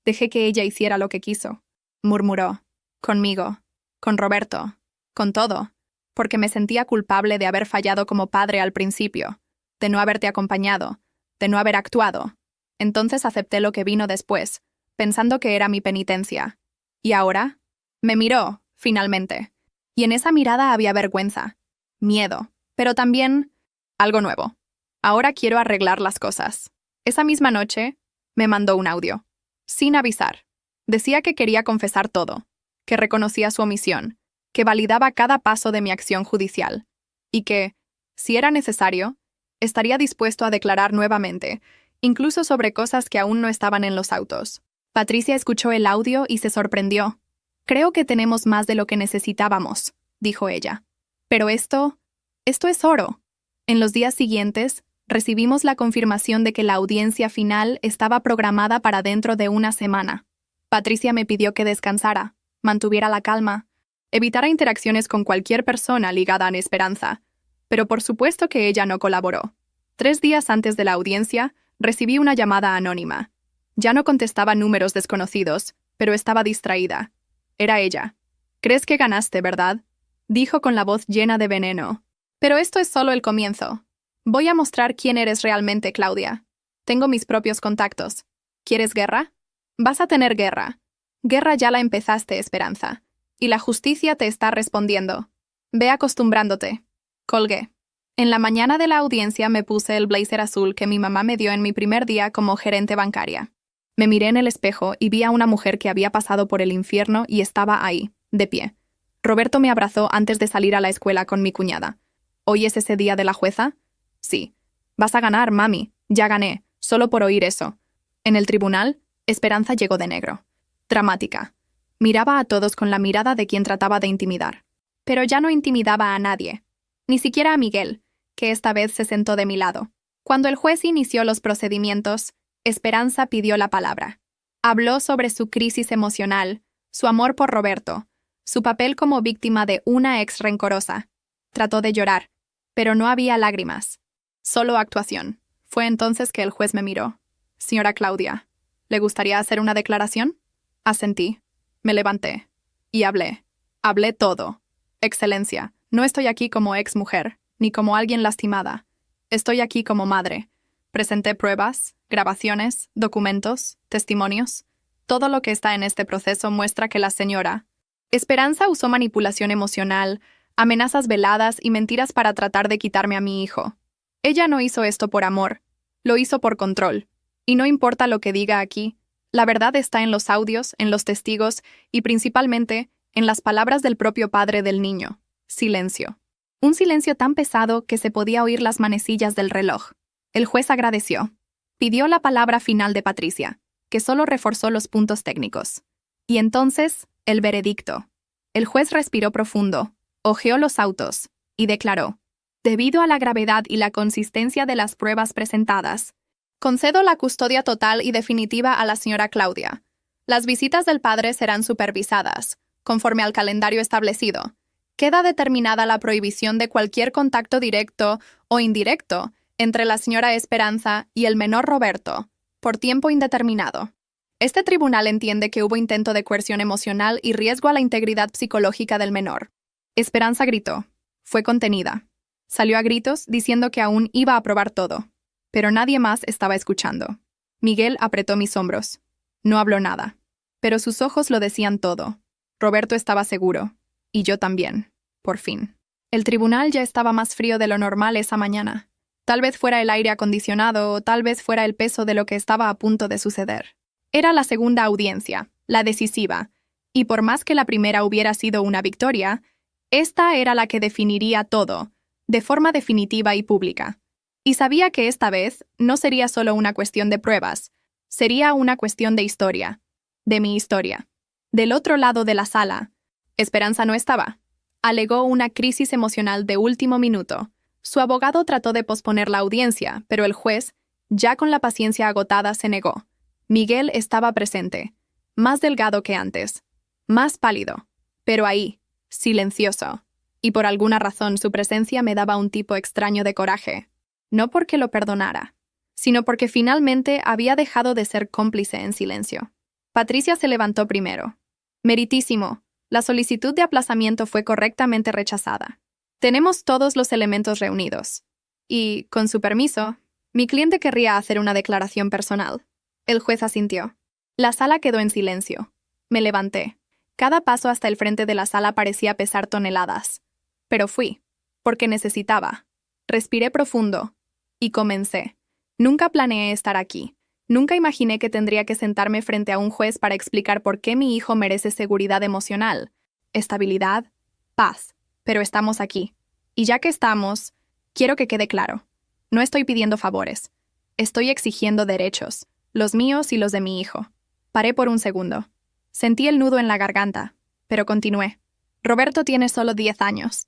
Dejé que ella hiciera lo que quiso. Murmuró. Conmigo. Con Roberto. Con todo. Porque me sentía culpable de haber fallado como padre al principio, de no haberte acompañado, de no haber actuado. Entonces acepté lo que vino después, pensando que era mi penitencia. ¿Y ahora? Me miró, finalmente. Y en esa mirada había vergüenza, miedo, pero también algo nuevo. Ahora quiero arreglar las cosas. Esa misma noche, me mandó un audio. Sin avisar. Decía que quería confesar todo, que reconocía su omisión, que validaba cada paso de mi acción judicial, y que, si era necesario, estaría dispuesto a declarar nuevamente, incluso sobre cosas que aún no estaban en los autos. Patricia escuchó el audio y se sorprendió. Creo que tenemos más de lo que necesitábamos, dijo ella. Pero esto es oro. En los días siguientes, recibimos la confirmación de que la audiencia final estaba programada para dentro de una semana. Patricia me pidió que descansara, mantuviera la calma, evitara interacciones con cualquier persona ligada a Esperanza, pero por supuesto que ella no colaboró. 3 días antes de la audiencia, recibí una llamada anónima. Ya no contestaba números desconocidos, pero estaba distraída. Era ella. «¿Crees que ganaste, verdad?», dijo con la voz llena de veneno. «Pero esto es solo el comienzo. Voy a mostrar quién eres realmente, Claudia. Tengo mis propios contactos. ¿Quieres guerra? Vas a tener guerra. Guerra ya la empezaste, Esperanza. Y la justicia te está respondiendo. Ve acostumbrándote». Colgué. En la mañana de la audiencia me puse el blazer azul que mi mamá me dio en mi primer día como gerente bancaria. Me miré en el espejo y vi a una mujer que había pasado por el infierno y estaba ahí, de pie. Roberto me abrazó antes de salir a la escuela con mi cuñada. ¿Hoy es ese día de la jueza? Sí. Vas a ganar, mami. Ya gané, solo por oír eso. En el tribunal, Esperanza llegó de negro. Dramática. Miraba a todos con la mirada de quien trataba de intimidar. Pero ya no intimidaba a nadie. Ni siquiera a Miguel, que esta vez se sentó de mi lado. Cuando el juez inició los procedimientos, Esperanza pidió la palabra. Habló sobre su crisis emocional, su amor por Roberto, su papel como víctima de una ex rencorosa. Trató de llorar, pero no había lágrimas. Solo actuación. Fue entonces que el juez me miró. «Señora Claudia, ¿le gustaría hacer una declaración?» Asentí. Me levanté. Y hablé. Hablé todo. «Excelencia, no estoy aquí como ex mujer, ni como alguien lastimada. Estoy aquí como madre. Presenté pruebas, grabaciones, documentos, testimonios. Todo lo que está en este proceso muestra que la señora Esperanza usó manipulación emocional, amenazas veladas y mentiras para tratar de quitarme a mi hijo. Ella no hizo esto por amor, lo hizo por control. Y no importa lo que diga aquí, la verdad está en los audios, en los testigos y principalmente en las palabras del propio padre del niño. Silencio. Un silencio tan pesado que se podía oír las manecillas del reloj. El juez agradeció. Pidió la palabra final de Patricia, que solo reforzó los puntos técnicos. Y entonces, el veredicto. El juez respiró profundo, hojeó los autos y declaró: «Debido a la gravedad y la consistencia de las pruebas presentadas, concedo la custodia total y definitiva a la señora Claudia. Las visitas del padre serán supervisadas, conforme al calendario establecido. Queda determinada la prohibición de cualquier contacto directo o indirecto entre la señora Esperanza y el menor Roberto, por tiempo indeterminado». Este tribunal entiende que hubo intento de coerción emocional y riesgo a la integridad psicológica del menor. Esperanza gritó. Fue contenida. Salió a gritos diciendo que aún iba a aprobar todo. Pero nadie más estaba escuchando. Miguel apretó mis hombros. No habló nada. Pero sus ojos lo decían todo. Roberto estaba seguro. Y yo también. Por fin. El tribunal ya estaba más frío de lo normal esa mañana. Tal vez fuera el aire acondicionado o tal vez fuera el peso de lo que estaba a punto de suceder. Era la segunda audiencia, la decisiva, y por más que la primera hubiera sido una victoria, esta era la que definiría todo, de forma definitiva y pública. Y sabía que esta vez no sería solo una cuestión de pruebas, sería una cuestión de historia, de mi historia. Del otro lado de la sala, Esperanza no estaba. Alegó una crisis emocional de último minuto. Su abogado trató de posponer la audiencia, pero el juez, ya con la paciencia agotada, se negó. Miguel estaba presente, más delgado que antes, más pálido, pero ahí, silencioso. Y por alguna razón su presencia me daba un tipo extraño de coraje. No porque lo perdonara, sino porque finalmente había dejado de ser cómplice en silencio. Patricia se levantó primero. Meritísimo, la solicitud de aplazamiento fue correctamente rechazada. Tenemos todos los elementos reunidos. Y, con su permiso, mi cliente querría hacer una declaración personal. El juez asintió. La sala quedó en silencio. Me levanté. Cada paso hasta el frente de la sala parecía pesar toneladas. Pero fui, porque necesitaba. Respiré profundo. Y comencé. Nunca planeé estar aquí. Nunca imaginé que tendría que sentarme frente a un juez para explicar por qué mi hijo merece seguridad emocional, estabilidad, paz. Pero estamos aquí. Y ya que estamos, quiero que quede claro. No estoy pidiendo favores. Estoy exigiendo derechos, los míos y los de mi hijo. Paré por un segundo. Sentí el nudo en la garganta, pero continué. Roberto tiene solo 10 años.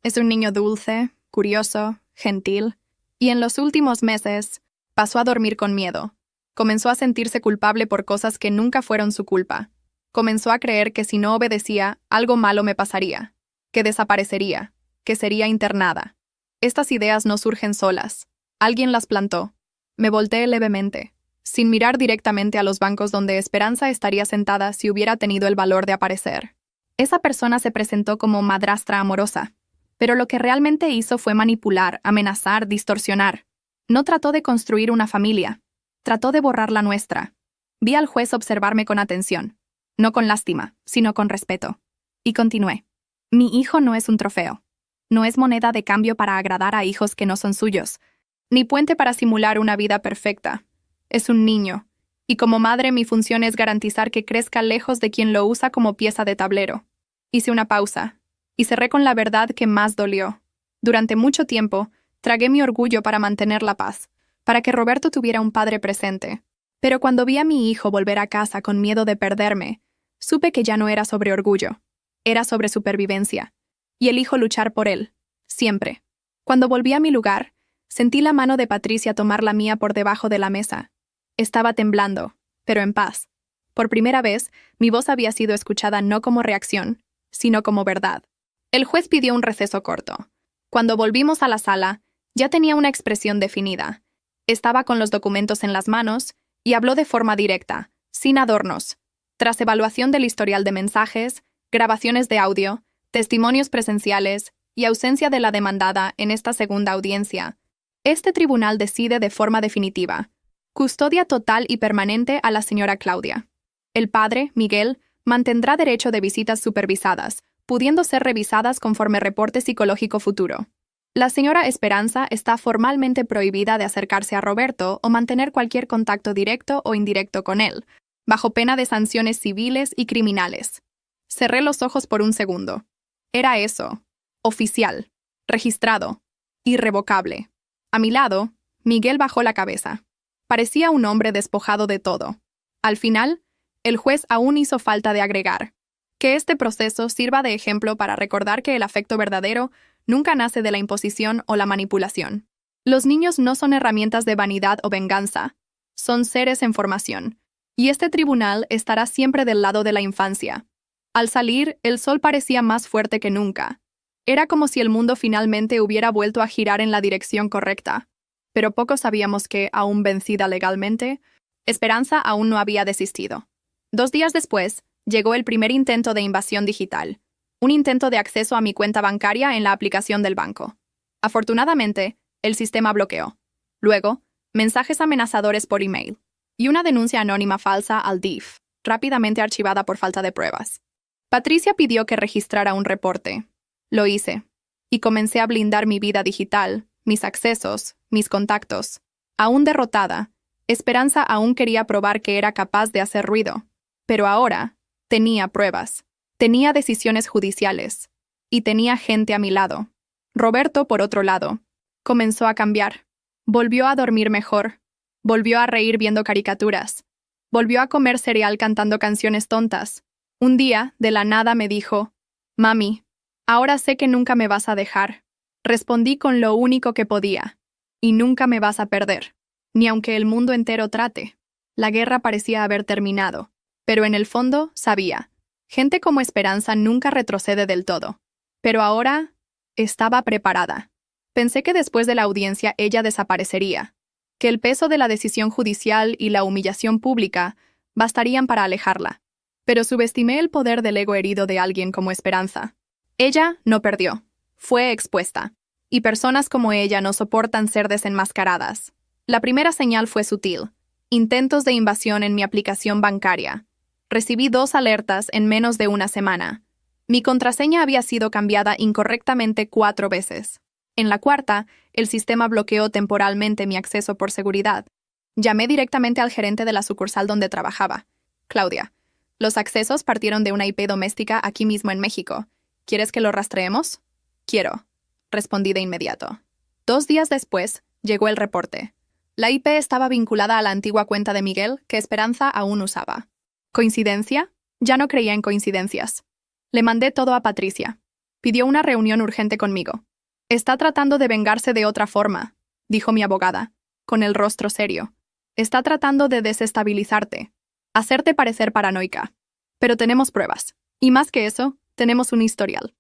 Es un niño dulce, curioso, gentil, y en los últimos meses pasó a dormir con miedo. Comenzó a sentirse culpable por cosas que nunca fueron su culpa. Comenzó a creer que si no obedecía, algo malo me pasaría, que desaparecería, que sería internada. Estas ideas no surgen solas. Alguien las plantó. Me volteé levemente, sin mirar directamente a los bancos donde Esperanza estaría sentada si hubiera tenido el valor de aparecer. Esa persona se presentó como madrastra amorosa, pero lo que realmente hizo fue manipular, amenazar, distorsionar. No trató de construir una familia. Trató de borrar la nuestra. Vi al juez observarme con atención, no con lástima, sino con respeto. Y continué. Mi hijo no es un trofeo. No es moneda de cambio para agradar a hijos que no son suyos, ni puente para simular una vida perfecta. Es un niño, y como madre mi función es garantizar que crezca lejos de quien lo usa como pieza de tablero. Hice una pausa, y cerré con la verdad que más dolió. Durante mucho tiempo, tragué mi orgullo para mantener la paz, para que Roberto tuviera un padre presente. Pero cuando vi a mi hijo volver a casa con miedo de perderme, supe que ya no era sobre orgullo, era sobre supervivencia, y elijo luchar por él, siempre. Cuando volví a mi lugar, sentí la mano de Patricia tomar la mía por debajo de la mesa. Estaba temblando, pero en paz. Por primera vez, mi voz había sido escuchada no como reacción, sino como verdad. El juez pidió un receso corto. Cuando volvimos a la sala, ya tenía una expresión definida. Estaba con los documentos en las manos y habló de forma directa, sin adornos. Tras evaluación del historial de mensajes, grabaciones de audio, testimonios presenciales y ausencia de la demandada en esta segunda audiencia, este tribunal decide de forma definitiva: custodia total y permanente a la señora Claudia. El padre, Miguel, mantendrá derecho de visitas supervisadas, pudiendo ser revisadas conforme reporte psicológico futuro. La señora Esperanza está formalmente prohibida de acercarse a Roberto o mantener cualquier contacto directo o indirecto con él, bajo pena de sanciones civiles y criminales. Cerré los ojos por un segundo. Era eso, oficial, registrado, irrevocable. A mi lado, Miguel bajó la cabeza. Parecía un hombre despojado de todo. Al final, el juez aún hizo falta de agregar: que este proceso sirva de ejemplo para recordar que el afecto verdadero nunca nace de la imposición o la manipulación. Los niños no son herramientas de vanidad o venganza, son seres en formación, y este tribunal estará siempre del lado de la infancia. Al salir, el sol parecía más fuerte que nunca. Era como si el mundo finalmente hubiera vuelto a girar en la dirección correcta. Pero poco sabíamos que, aún vencida legalmente, Esperanza aún no había desistido. 2 días después, llegó el primer intento de invasión digital. Un intento de acceso a mi cuenta bancaria en la aplicación del banco. Afortunadamente, el sistema bloqueó. Luego, mensajes amenazadores por email. Y una denuncia anónima falsa al DIF, rápidamente archivada por falta de pruebas. Patricia pidió que registrara un reporte. Lo hice. Y comencé a blindar mi vida digital, mis accesos, mis contactos. Aún derrotada, Esperanza aún quería probar que era capaz de hacer ruido. Pero ahora, tenía pruebas. Tenía decisiones judiciales. Y tenía gente a mi lado. Roberto, por otro lado, comenzó a cambiar. Volvió a dormir mejor. Volvió a reír viendo caricaturas. Volvió a comer cereal cantando canciones tontas. Un día, de la nada, me dijo, «Mami, ahora sé que nunca me vas a dejar». Respondí con lo único que podía. «Y nunca me vas a perder, ni aunque el mundo entero trate». La guerra parecía haber terminado, pero en el fondo sabía. Gente como Esperanza nunca retrocede del todo. Pero ahora estaba preparada. Pensé que después de la audiencia ella desaparecería, que el peso de la decisión judicial y la humillación pública bastarían para alejarla. Pero subestimé el poder del ego herido de alguien como Esperanza. Ella no perdió, fue expuesta. Y personas como ella no soportan ser desenmascaradas. La primera señal fue sutil. Intentos de invasión en mi aplicación bancaria. Recibí 2 alertas en menos de una semana. Mi contraseña había sido cambiada incorrectamente 4 veces. En la cuarta, el sistema bloqueó temporalmente mi acceso por seguridad. Llamé directamente al gerente de la sucursal donde trabajaba. Claudia, los accesos partieron de una IP doméstica aquí mismo en México. ¿Quieres que lo rastreemos? Quiero, respondí de inmediato. 2 días después, llegó el reporte. La IP estaba vinculada a la antigua cuenta de Miguel que Esperanza aún usaba. ¿Coincidencia? Ya no creía en coincidencias. Le mandé todo a Patricia. Pidió una reunión urgente conmigo. Está tratando de vengarse de otra forma, dijo mi abogada, con el rostro serio. Está tratando de desestabilizarte, hacerte parecer paranoica. Pero tenemos pruebas. Y más que eso, tenemos un historial.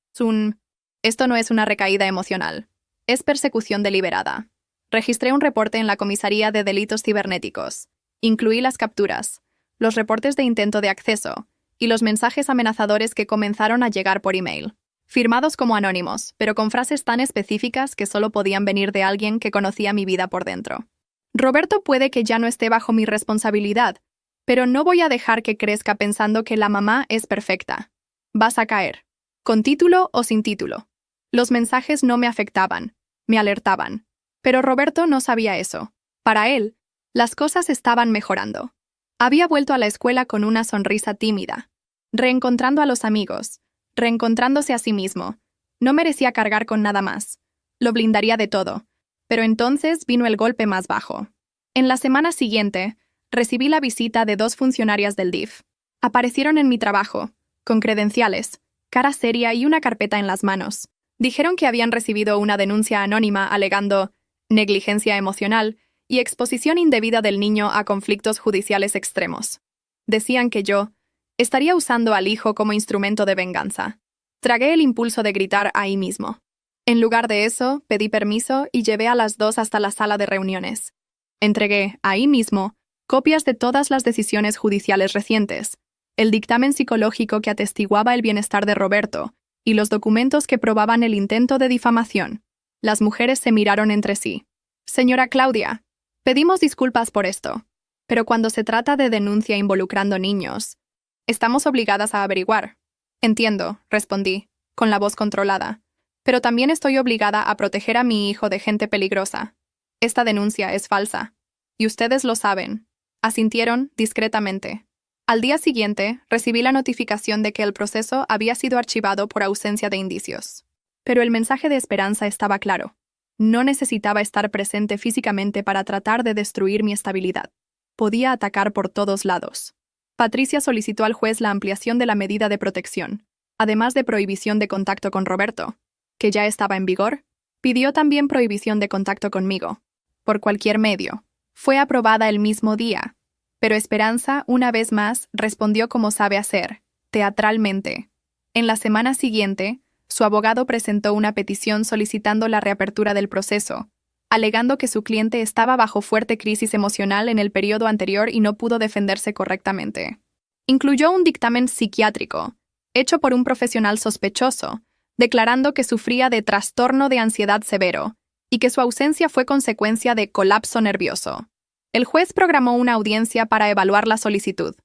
Esto no es una recaída emocional. Es persecución deliberada. Registré un reporte en la Comisaría de Delitos Cibernéticos. Incluí las capturas, los reportes de intento de acceso y los mensajes amenazadores que comenzaron a llegar por email. Firmados como anónimos, pero con frases tan específicas que solo podían venir de alguien que conocía mi vida por dentro. Roberto puede que ya no esté bajo mi responsabilidad, pero no voy a dejar que crezca pensando que la mamá es perfecta. Vas a caer, con título o sin título. Los mensajes no me afectaban, me alertaban. Pero Roberto no sabía eso. Para él, las cosas estaban mejorando. Había vuelto a la escuela con una sonrisa tímida, reencontrando a los amigos, reencontrándose a sí mismo. No merecía cargar con nada más. Lo blindaría de todo. Pero entonces vino el golpe más bajo. En la semana siguiente, recibí la visita de 2 funcionarias del DIF. Aparecieron en mi trabajo, con credenciales, cara seria y una carpeta en las manos. Dijeron que habían recibido una denuncia anónima alegando negligencia emocional y exposición indebida del niño a conflictos judiciales extremos. Decían que yo estaría usando al hijo como instrumento de venganza. Tragué el impulso de gritar ahí mismo. En lugar de eso, pedí permiso y llevé a las 2 hasta la sala de reuniones. Entregué, ahí mismo, copias de todas las decisiones judiciales recientes, el dictamen psicológico que atestiguaba el bienestar de Roberto y los documentos que probaban el intento de difamación. Las mujeres se miraron entre sí. Señora Claudia, pedimos disculpas por esto, pero cuando se trata de denuncia involucrando niños, estamos obligadas a averiguar. Entiendo, respondí, con la voz controlada, pero también estoy obligada a proteger a mi hijo de gente peligrosa. Esta denuncia es falsa, y ustedes lo saben. Asintieron discretamente. Al día siguiente, recibí la notificación de que el proceso había sido archivado por ausencia de indicios. Pero el mensaje de Esperanza estaba claro. No necesitaba estar presente físicamente para tratar de destruir mi estabilidad. Podía atacar por todos lados. Patricia solicitó al juez la ampliación de la medida de protección, además de prohibición de contacto con Roberto, que ya estaba en vigor. Pidió también prohibición de contacto conmigo, por cualquier medio. Fue aprobada el mismo día, pero Esperanza, una vez más, respondió como sabe hacer, teatralmente. En la semana siguiente, su abogado presentó una petición solicitando la reapertura del proceso, alegando que su cliente estaba bajo fuerte crisis emocional en el periodo anterior y no pudo defenderse correctamente. Incluyó un dictamen psiquiátrico, hecho por un profesional sospechoso, declarando que sufría de trastorno de ansiedad severo y que su ausencia fue consecuencia de colapso nervioso. El juez programó una audiencia para evaluar la solicitud,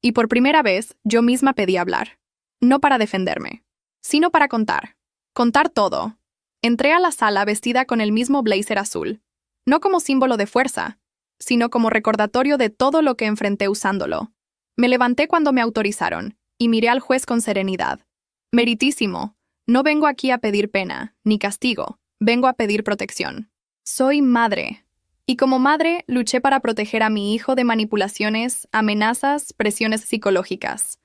y por primera vez yo misma pedí hablar, no para defenderme, sino para contar. Contar todo. Entré a la sala vestida con el mismo blazer azul, no como símbolo de fuerza, sino como recordatorio de todo lo que enfrenté usándolo. Me levanté cuando me autorizaron, y miré al juez con serenidad. Meritísimo, no vengo aquí a pedir pena, ni castigo, vengo a pedir protección. Soy madre. Y como madre, luché para proteger a mi hijo de manipulaciones, amenazas, presiones psicológicas.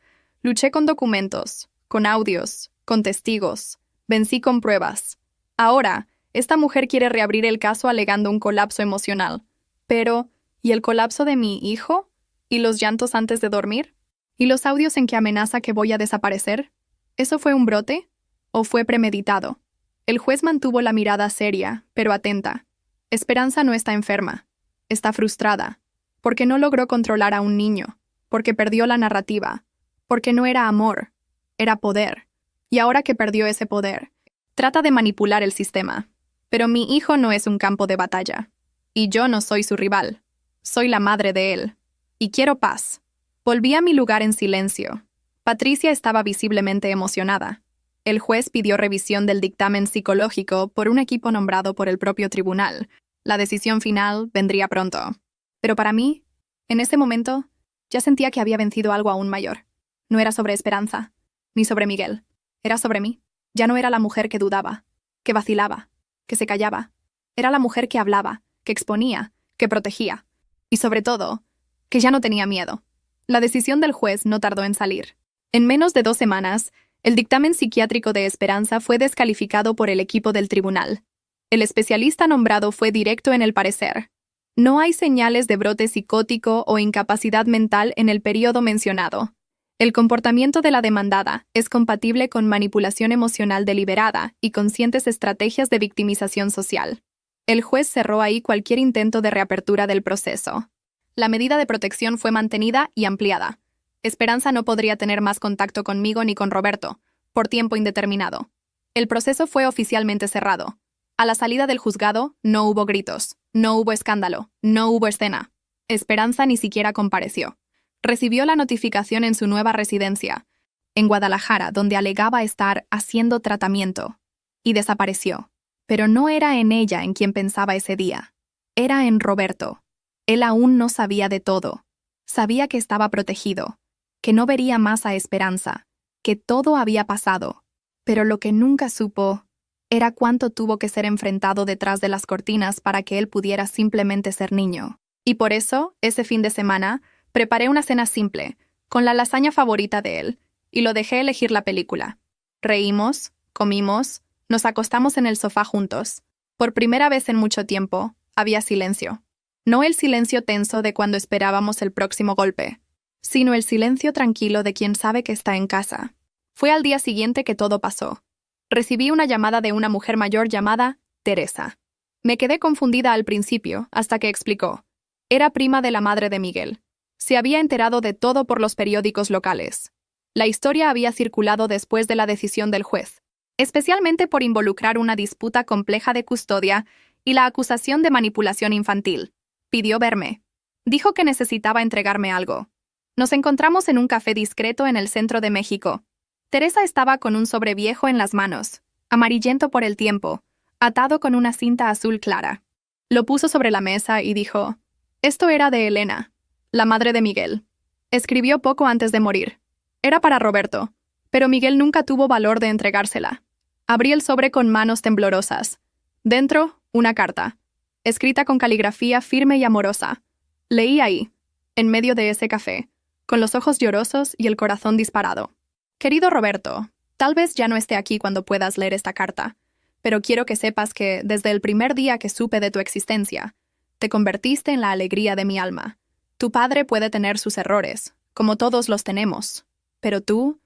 Luché con documentos, con audios, con testigos. Vencí con pruebas. Ahora, esta mujer quiere reabrir el caso alegando un colapso emocional. Pero, ¿y el colapso de mi hijo? ¿Y los llantos antes de dormir? ¿Y los audios en que amenaza que voy a desaparecer? ¿Eso fue un brote? ¿O fue premeditado? El juez mantuvo la mirada seria, pero atenta. Esperanza no está enferma. Está frustrada. Porque no logró controlar a un niño. Porque perdió la narrativa. Porque no era amor. Era poder. Y ahora que perdió ese poder, trata de manipular el sistema. Pero mi hijo no es un campo de batalla. Y yo no soy su rival. Soy la madre de él. Y quiero paz. Volví a mi lugar en silencio. Patricia estaba visiblemente emocionada. El juez pidió revisión del dictamen psicológico por un equipo nombrado por el propio tribunal. La decisión final vendría pronto. Pero para mí, en ese momento, ya sentía que había vencido algo aún mayor. No era sobre Esperanza, ni sobre Miguel. Era sobre mí. Ya no era la mujer que dudaba, que vacilaba, que se callaba. Era la mujer que hablaba, que exponía, que protegía. Y sobre todo, que ya no tenía miedo. La decisión del juez no tardó en salir. En menos de 2 semanas, el dictamen psiquiátrico de Esperanza fue descalificado por el equipo del tribunal. El especialista nombrado fue directo en el parecer. No hay señales de brote psicótico o incapacidad mental en el periodo mencionado. El comportamiento de la demandada es compatible con manipulación emocional deliberada y conscientes estrategias de victimización social. El juez cerró ahí cualquier intento de reapertura del proceso. La medida de protección fue mantenida y ampliada. Esperanza no podría tener más contacto conmigo ni con Roberto, por tiempo indeterminado. El proceso fue oficialmente cerrado. A la salida del juzgado, no hubo gritos, no hubo escándalo, no hubo escena. Esperanza ni siquiera compareció. Recibió la notificación en su nueva residencia, en Guadalajara, donde alegaba estar haciendo tratamiento, y desapareció. Pero no era en ella en quien pensaba ese día. Era en Roberto. Él aún no sabía de todo. Sabía que estaba protegido, que no vería más a Esperanza, que todo había pasado. Pero lo que nunca supo era cuánto tuvo que ser enfrentado detrás de las cortinas para que él pudiera simplemente ser niño. Y por eso, ese fin de semana, preparé una cena simple, con la lasaña favorita de él, y lo dejé elegir la película. Reímos, comimos, nos acostamos en el sofá juntos. Por primera vez en mucho tiempo, había silencio. No el silencio tenso de cuando esperábamos el próximo golpe, sino el silencio tranquilo de quien sabe que está en casa. Fue al día siguiente que todo pasó. Recibí una llamada de una mujer mayor llamada Teresa. Me quedé confundida al principio, hasta que explicó. Era prima de la madre de Miguel. Se había enterado de todo por los periódicos locales. La historia había circulado después de la decisión del juez, especialmente por involucrar una disputa compleja de custodia y la acusación de manipulación infantil. Pidió verme. Dijo que necesitaba entregarme algo. Nos encontramos en un café discreto en el centro de México. Teresa estaba con un sobre viejo en las manos, amarillento por el tiempo, atado con una cinta azul clara. Lo puso sobre la mesa y dijo, «Esto era de Elena, la madre de Miguel. Escribió poco antes de morir. Era para Roberto, pero Miguel nunca tuvo valor de entregársela. Abrí el sobre con manos temblorosas. Dentro, una carta, escrita con caligrafía firme y amorosa. Leí ahí, en medio de ese café, con los ojos llorosos y el corazón disparado. Querido Roberto, tal vez ya no esté aquí cuando puedas leer esta carta, pero quiero que sepas que, desde el primer día que supe de tu existencia, te convertiste en la alegría de mi alma. Tu padre puede tener sus errores, como todos los tenemos, pero tú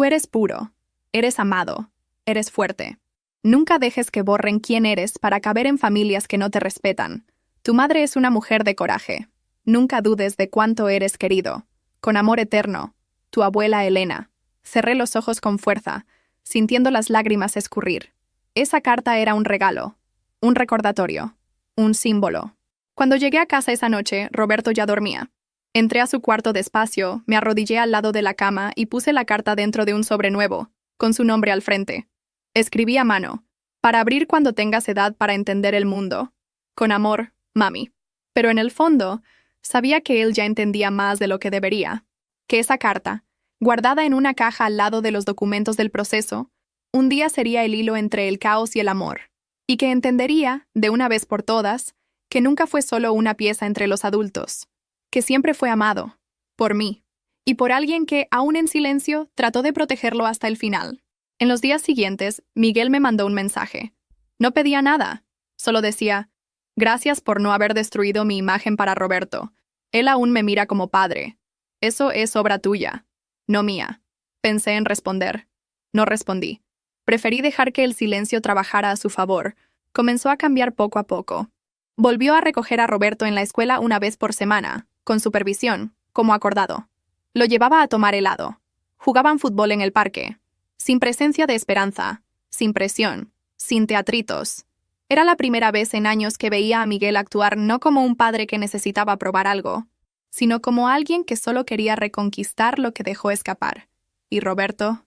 eres puro, eres amado, eres fuerte. Nunca dejes que borren quién eres para caber en familias que no te respetan. Tu madre es una mujer de coraje. Nunca dudes de cuánto eres querido. Con amor eterno, tu abuela Elena. Cerré los ojos con fuerza, sintiendo las lágrimas escurrir. Esa carta era un regalo, un recordatorio, un símbolo. Cuando llegué a casa esa noche, Roberto ya dormía. Entré a su cuarto despacio, me arrodillé al lado de la cama y puse la carta dentro de un sobre nuevo, con su nombre al frente. Escribí a mano, para abrir cuando tengas edad para entender el mundo. Con amor, mami. Pero en el fondo, sabía que él ya entendía más de lo que debería. Que esa carta, guardada en una caja al lado de los documentos del proceso, un día sería el hilo entre el caos y el amor. Y que entendería, de una vez por todas, que nunca fue solo una pieza entre los adultos. Que siempre fue amado, por mí, y por alguien que, aún en silencio, trató de protegerlo hasta el final. En los días siguientes, Miguel me mandó un mensaje. No pedía nada, solo decía, gracias por no haber destruido mi imagen para Roberto. Él aún me mira como padre. Eso es obra tuya, no mía. Pensé en responder. No respondí. Preferí dejar que el silencio trabajara a su favor. Comenzó a cambiar poco a poco. Volvió a recoger a Roberto en la escuela una vez por semana, con supervisión, como acordado. Lo llevaba a tomar helado. Jugaban fútbol en el parque. Sin presencia de Esperanza, sin presión, sin teatritos. Era la primera vez en años que veía a Miguel actuar no como un padre que necesitaba probar algo, sino como alguien que solo quería reconquistar lo que dejó escapar. Y Roberto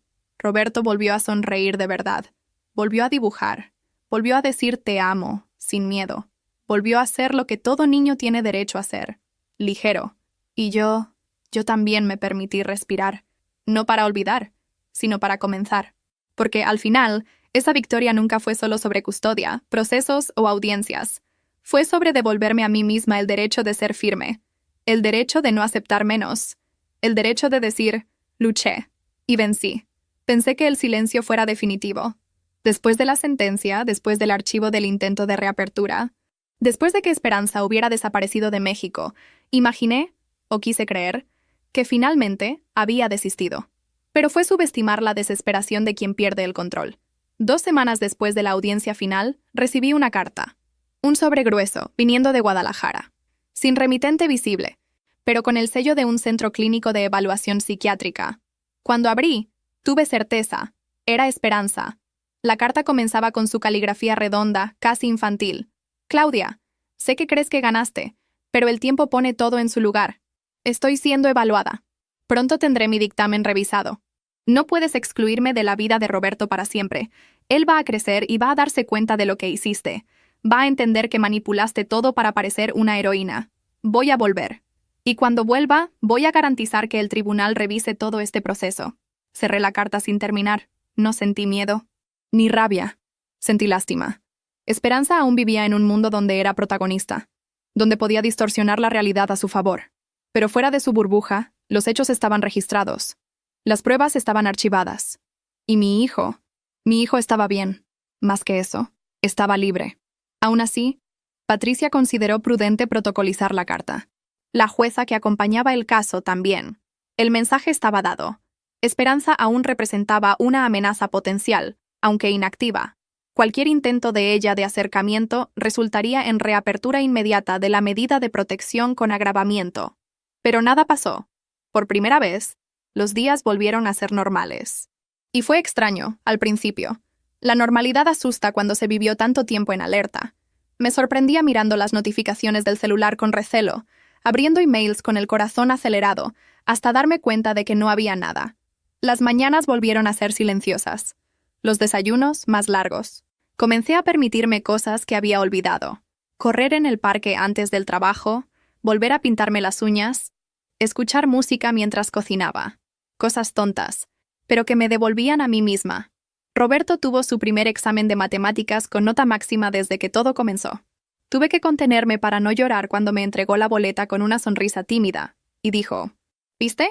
volvió a sonreír de verdad. Volvió a dibujar. Volvió a decir te amo, sin miedo. Volvió a hacer lo que todo niño tiene derecho a hacer. Ligero. Y yo también me permití respirar. No para olvidar, sino para comenzar. Porque al final, esa victoria nunca fue solo sobre custodia, procesos o audiencias. Fue sobre devolverme a mí misma el derecho de ser firme. El derecho de no aceptar menos. El derecho de decir, luché. Y vencí. Pensé que el silencio fuera definitivo. Después de la sentencia, después del archivo del intento de reapertura, después de que Esperanza hubiera desaparecido de México, imaginé, o quise creer, que finalmente había desistido. Pero fue subestimar la desesperación de quien pierde el control. 2 semanas después de la audiencia final, recibí una carta. Un sobre grueso, viniendo de Guadalajara. Sin remitente visible, pero con el sello de un centro clínico de evaluación psiquiátrica. Cuando abrí, tuve certeza. Era Esperanza. La carta comenzaba con su caligrafía redonda, casi infantil. Claudia, sé que crees que ganaste, pero el tiempo pone todo en su lugar. Estoy siendo evaluada. Pronto tendré mi dictamen revisado. No puedes excluirme de la vida de Roberto para siempre. Él va a crecer y va a darse cuenta de lo que hiciste. Va a entender que manipulaste todo para parecer una heroína. Voy a volver. Y cuando vuelva, voy a garantizar que el tribunal revise todo este proceso. Cerré la carta sin terminar. No sentí miedo, ni rabia. Sentí lástima. Esperanza aún vivía en un mundo donde era protagonista, donde podía distorsionar la realidad a su favor. Pero fuera de su burbuja, los hechos estaban registrados. Las pruebas estaban archivadas. Y mi hijo estaba bien. Más que eso, estaba libre. Aún así, Patricia consideró prudente protocolizar la carta. La jueza que acompañaba el caso también. El mensaje estaba dado. Esperanza aún representaba una amenaza potencial, aunque inactiva. Cualquier intento de ella de acercamiento resultaría en reapertura inmediata de la medida de protección con agravamiento. Pero nada pasó. Por primera vez, los días volvieron a ser normales. Y fue extraño, al principio. La normalidad asusta cuando se vivió tanto tiempo en alerta. Me sorprendía mirando las notificaciones del celular con recelo, abriendo emails con el corazón acelerado, hasta darme cuenta de que no había nada. Las mañanas volvieron a ser silenciosas. Los desayunos más largos. Comencé a permitirme cosas que había olvidado. Correr en el parque antes del trabajo, volver a pintarme las uñas, escuchar música mientras cocinaba. Cosas tontas, pero que me devolvían a mí misma. Roberto tuvo su primer examen de matemáticas con nota máxima desde que todo comenzó. Tuve que contenerme para no llorar cuando me entregó la boleta con una sonrisa tímida, y dijo, ¿viste?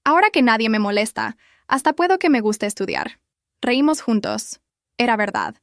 Ahora que nadie me molesta, hasta puedo que me guste estudiar. Reímos juntos. Era verdad.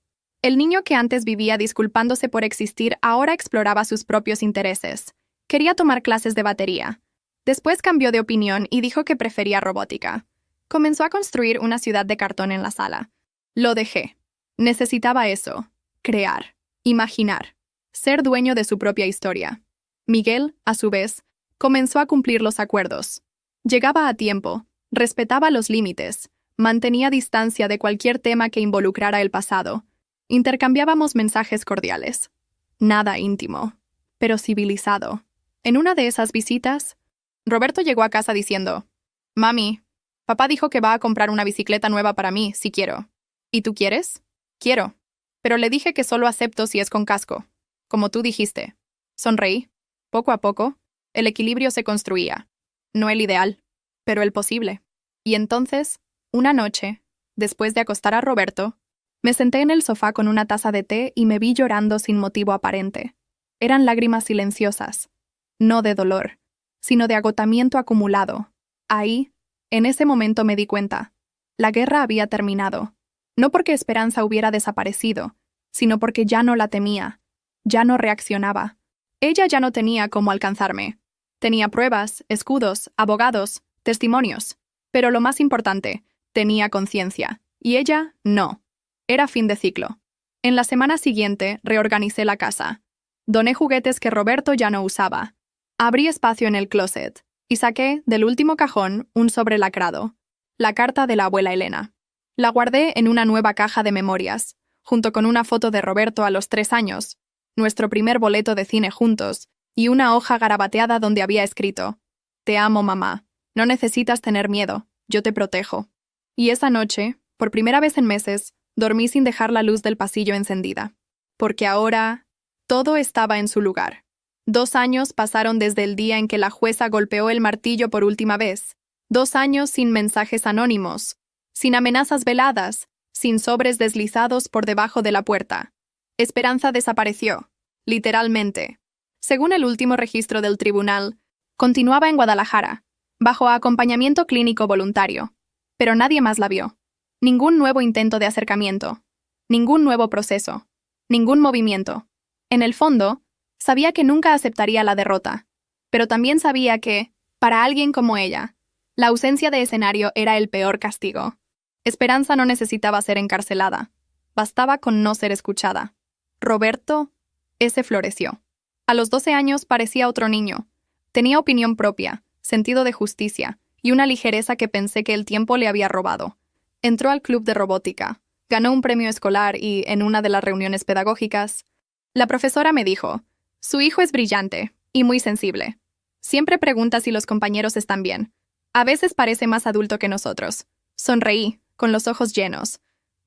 El niño que antes vivía disculpándose por existir ahora exploraba sus propios intereses. Quería tomar clases de batería. Después cambió de opinión y dijo que prefería robótica. Comenzó a construir una ciudad de cartón en la sala. Lo dejé. Necesitaba eso. Crear. Imaginar. Ser dueño de su propia historia. Miguel, a su vez, comenzó a cumplir los acuerdos. Llegaba a tiempo, respetaba los límites, mantenía distancia de cualquier tema que involucrara el pasado. Intercambiábamos mensajes cordiales. Nada íntimo, pero civilizado. En una de esas visitas, Roberto llegó a casa diciendo, «Mami, papá dijo que va a comprar una bicicleta nueva para mí, si quiero. ¿Y tú quieres?» «Quiero. Pero le dije que solo acepto si es con casco. Como tú dijiste». Sonreí. Poco a poco, el equilibrio se construía. No el ideal, pero el posible. Y entonces, una noche, después de acostar a Roberto, me senté en el sofá con una taza de té y me vi llorando sin motivo aparente. Eran lágrimas silenciosas, no de dolor, sino de agotamiento acumulado. Ahí, en ese momento me di cuenta. La guerra había terminado. No porque Esperanza hubiera desaparecido, sino porque ya no la temía. Ya no reaccionaba. Ella ya no tenía cómo alcanzarme. Tenía pruebas, escudos, abogados, testimonios. Pero lo más importante, tenía conciencia. Y ella, no. Era fin de ciclo. En la semana siguiente, reorganicé la casa. Doné juguetes que Roberto ya no usaba. Abrí espacio en el closet y saqué, del último cajón, un sobre lacrado. La carta de la abuela Elena. La guardé en una nueva caja de memorias, junto con una foto de Roberto a los 3 años, nuestro primer boleto de cine juntos, y una hoja garabateada donde había escrito: «Te amo, mamá. No necesitas tener miedo. Yo te protejo». Y esa noche, por primera vez en meses, dormí sin dejar la luz del pasillo encendida. Porque ahora, todo estaba en su lugar. 2 años pasaron desde el día en que la jueza golpeó el martillo por última vez. 2 años sin mensajes anónimos, sin amenazas veladas, sin sobres deslizados por debajo de la puerta. Esperanza desapareció, literalmente. Según el último registro del tribunal, continuaba en Guadalajara, bajo acompañamiento clínico voluntario. Pero nadie más la vio. Ningún nuevo intento de acercamiento. Ningún nuevo proceso. Ningún movimiento. En el fondo, sabía que nunca aceptaría la derrota. Pero también sabía que, para alguien como ella, la ausencia de escenario era el peor castigo. Esperanza no necesitaba ser encarcelada. Bastaba con no ser escuchada. Roberto, ese floreció. A los 12 años parecía otro niño. Tenía opinión propia, sentido de justicia y una ligereza que pensé que el tiempo le había robado. Entró al club de robótica, ganó un premio escolar y, en una de las reuniones pedagógicas, la profesora me dijo: «Su hijo es brillante y muy sensible. Siempre pregunta si los compañeros están bien. A veces parece más adulto que nosotros». Sonreí, con los ojos llenos.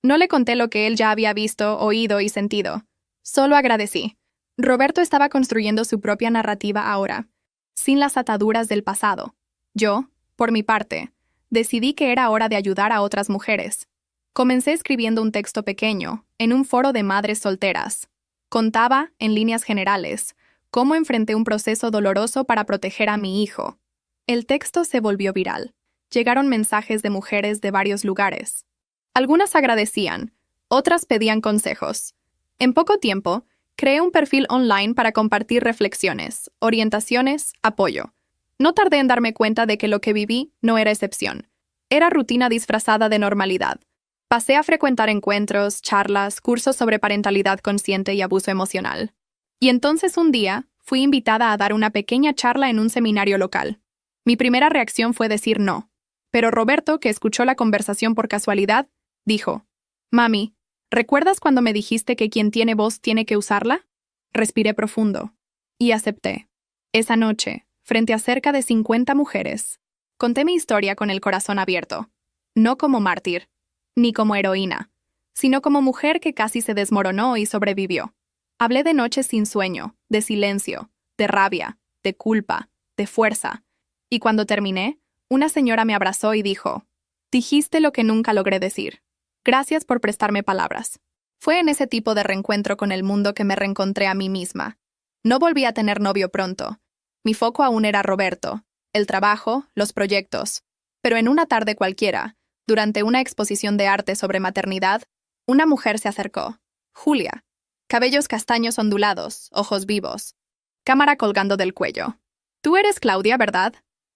No le conté lo que él ya había visto, oído y sentido. Solo agradecí. Roberto estaba construyendo su propia narrativa ahora, sin las ataduras del pasado. Yo, por mi parte, decidí que era hora de ayudar a otras mujeres. Comencé escribiendo un texto pequeño, en un foro de madres solteras. Contaba, en líneas generales, cómo enfrenté un proceso doloroso para proteger a mi hijo. El texto se volvió viral. Llegaron mensajes de mujeres de varios lugares. Algunas agradecían, otras pedían consejos. En poco tiempo, creé un perfil online para compartir reflexiones, orientaciones, apoyo. No tardé en darme cuenta de que lo que viví no era excepción. Era rutina disfrazada de normalidad. Pasé a frecuentar encuentros, charlas, cursos sobre parentalidad consciente y abuso emocional. Y entonces un día, fui invitada a dar una pequeña charla en un seminario local. Mi primera reacción fue decir no. Pero Roberto, que escuchó la conversación por casualidad, dijo: «Mami, ¿recuerdas cuando me dijiste que quien tiene voz tiene que usarla?». Respiré profundo. Y acepté. Esa noche, frente a cerca de 50 mujeres, conté mi historia con el corazón abierto. No como mártir, ni como heroína, sino como mujer que casi se desmoronó y sobrevivió. Hablé de noches sin sueño, de silencio, de rabia, de culpa, de fuerza. Y cuando terminé, una señora me abrazó y dijo: «Dijiste lo que nunca logré decir. Gracias por prestarme palabras». Fue en ese tipo de reencuentro con el mundo que me reencontré a mí misma. No volví a tener novio pronto. Mi foco aún era Roberto, el trabajo, los proyectos. Pero en una tarde cualquiera, durante una exposición de arte sobre maternidad, una mujer se acercó. Julia. Cabellos castaños ondulados, ojos vivos. Cámara colgando del cuello. «Tú eres Claudia, ¿verdad?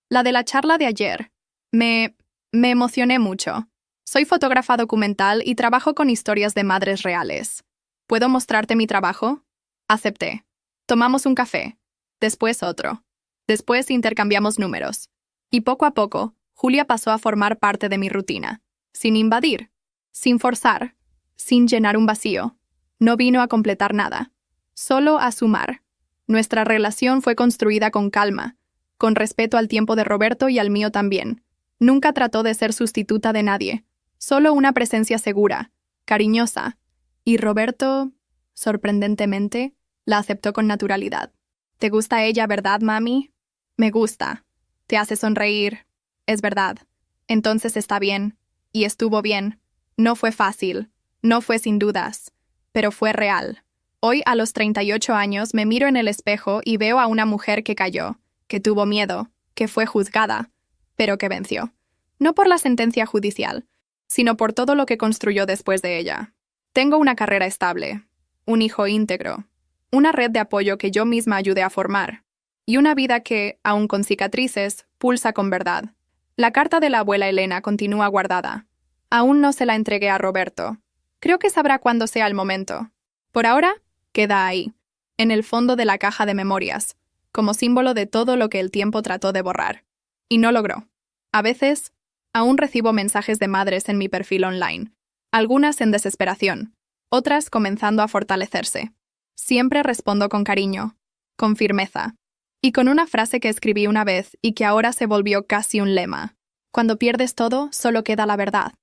La de la charla de ayer». Me emocioné mucho. Soy fotógrafa documental y trabajo con historias de madres reales. ¿Puedo mostrarte mi trabajo? Acepté. Tomamos un café. Después otro. Después intercambiamos números. Y poco a poco, Julia pasó a formar parte de mi rutina. Sin invadir. Sin forzar. Sin llenar un vacío. No vino a completar nada. Solo a sumar. Nuestra relación fue construida con calma, con respeto al tiempo de Roberto y al mío también. Nunca trató de ser sustituta de nadie. Solo una presencia segura, cariñosa. Y Roberto, sorprendentemente, la aceptó con naturalidad. «¿Te gusta ella, verdad, mami?» «Me gusta. Te hace sonreír». «Es verdad. Entonces está bien. Y estuvo bien. No fue fácil. No fue sin dudas. Pero fue real». Hoy, a los 38 años, me miro en el espejo y veo a una mujer que cayó, que tuvo miedo, que fue juzgada, pero que venció. No por la sentencia judicial, sino por todo lo que construyó después de ella. Tengo una carrera estable, un hijo íntegro, una red de apoyo que yo misma ayudé a formar, y una vida que, aun con cicatrices, pulsa con verdad. La carta de la abuela Elena continúa guardada. Aún no se la entregué a Roberto. Creo que sabrá cuándo sea el momento. Por ahora, queda ahí, en el fondo de la caja de memorias, como símbolo de todo lo que el tiempo trató de borrar. Y no logró. A veces, aún recibo mensajes de madres en mi perfil online, algunas en desesperación, otras comenzando a fortalecerse. Siempre respondo con cariño, con firmeza, y con una frase que escribí una vez y que ahora se volvió casi un lema. Cuando pierdes todo, solo queda la verdad.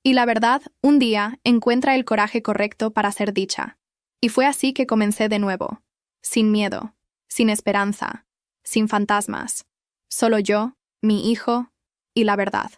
Y la verdad, un día, encuentra el coraje correcto para ser dicha. Y fue así que comencé de nuevo, sin miedo, sin esperanza, sin fantasmas. Solo yo, mi hijo y la verdad.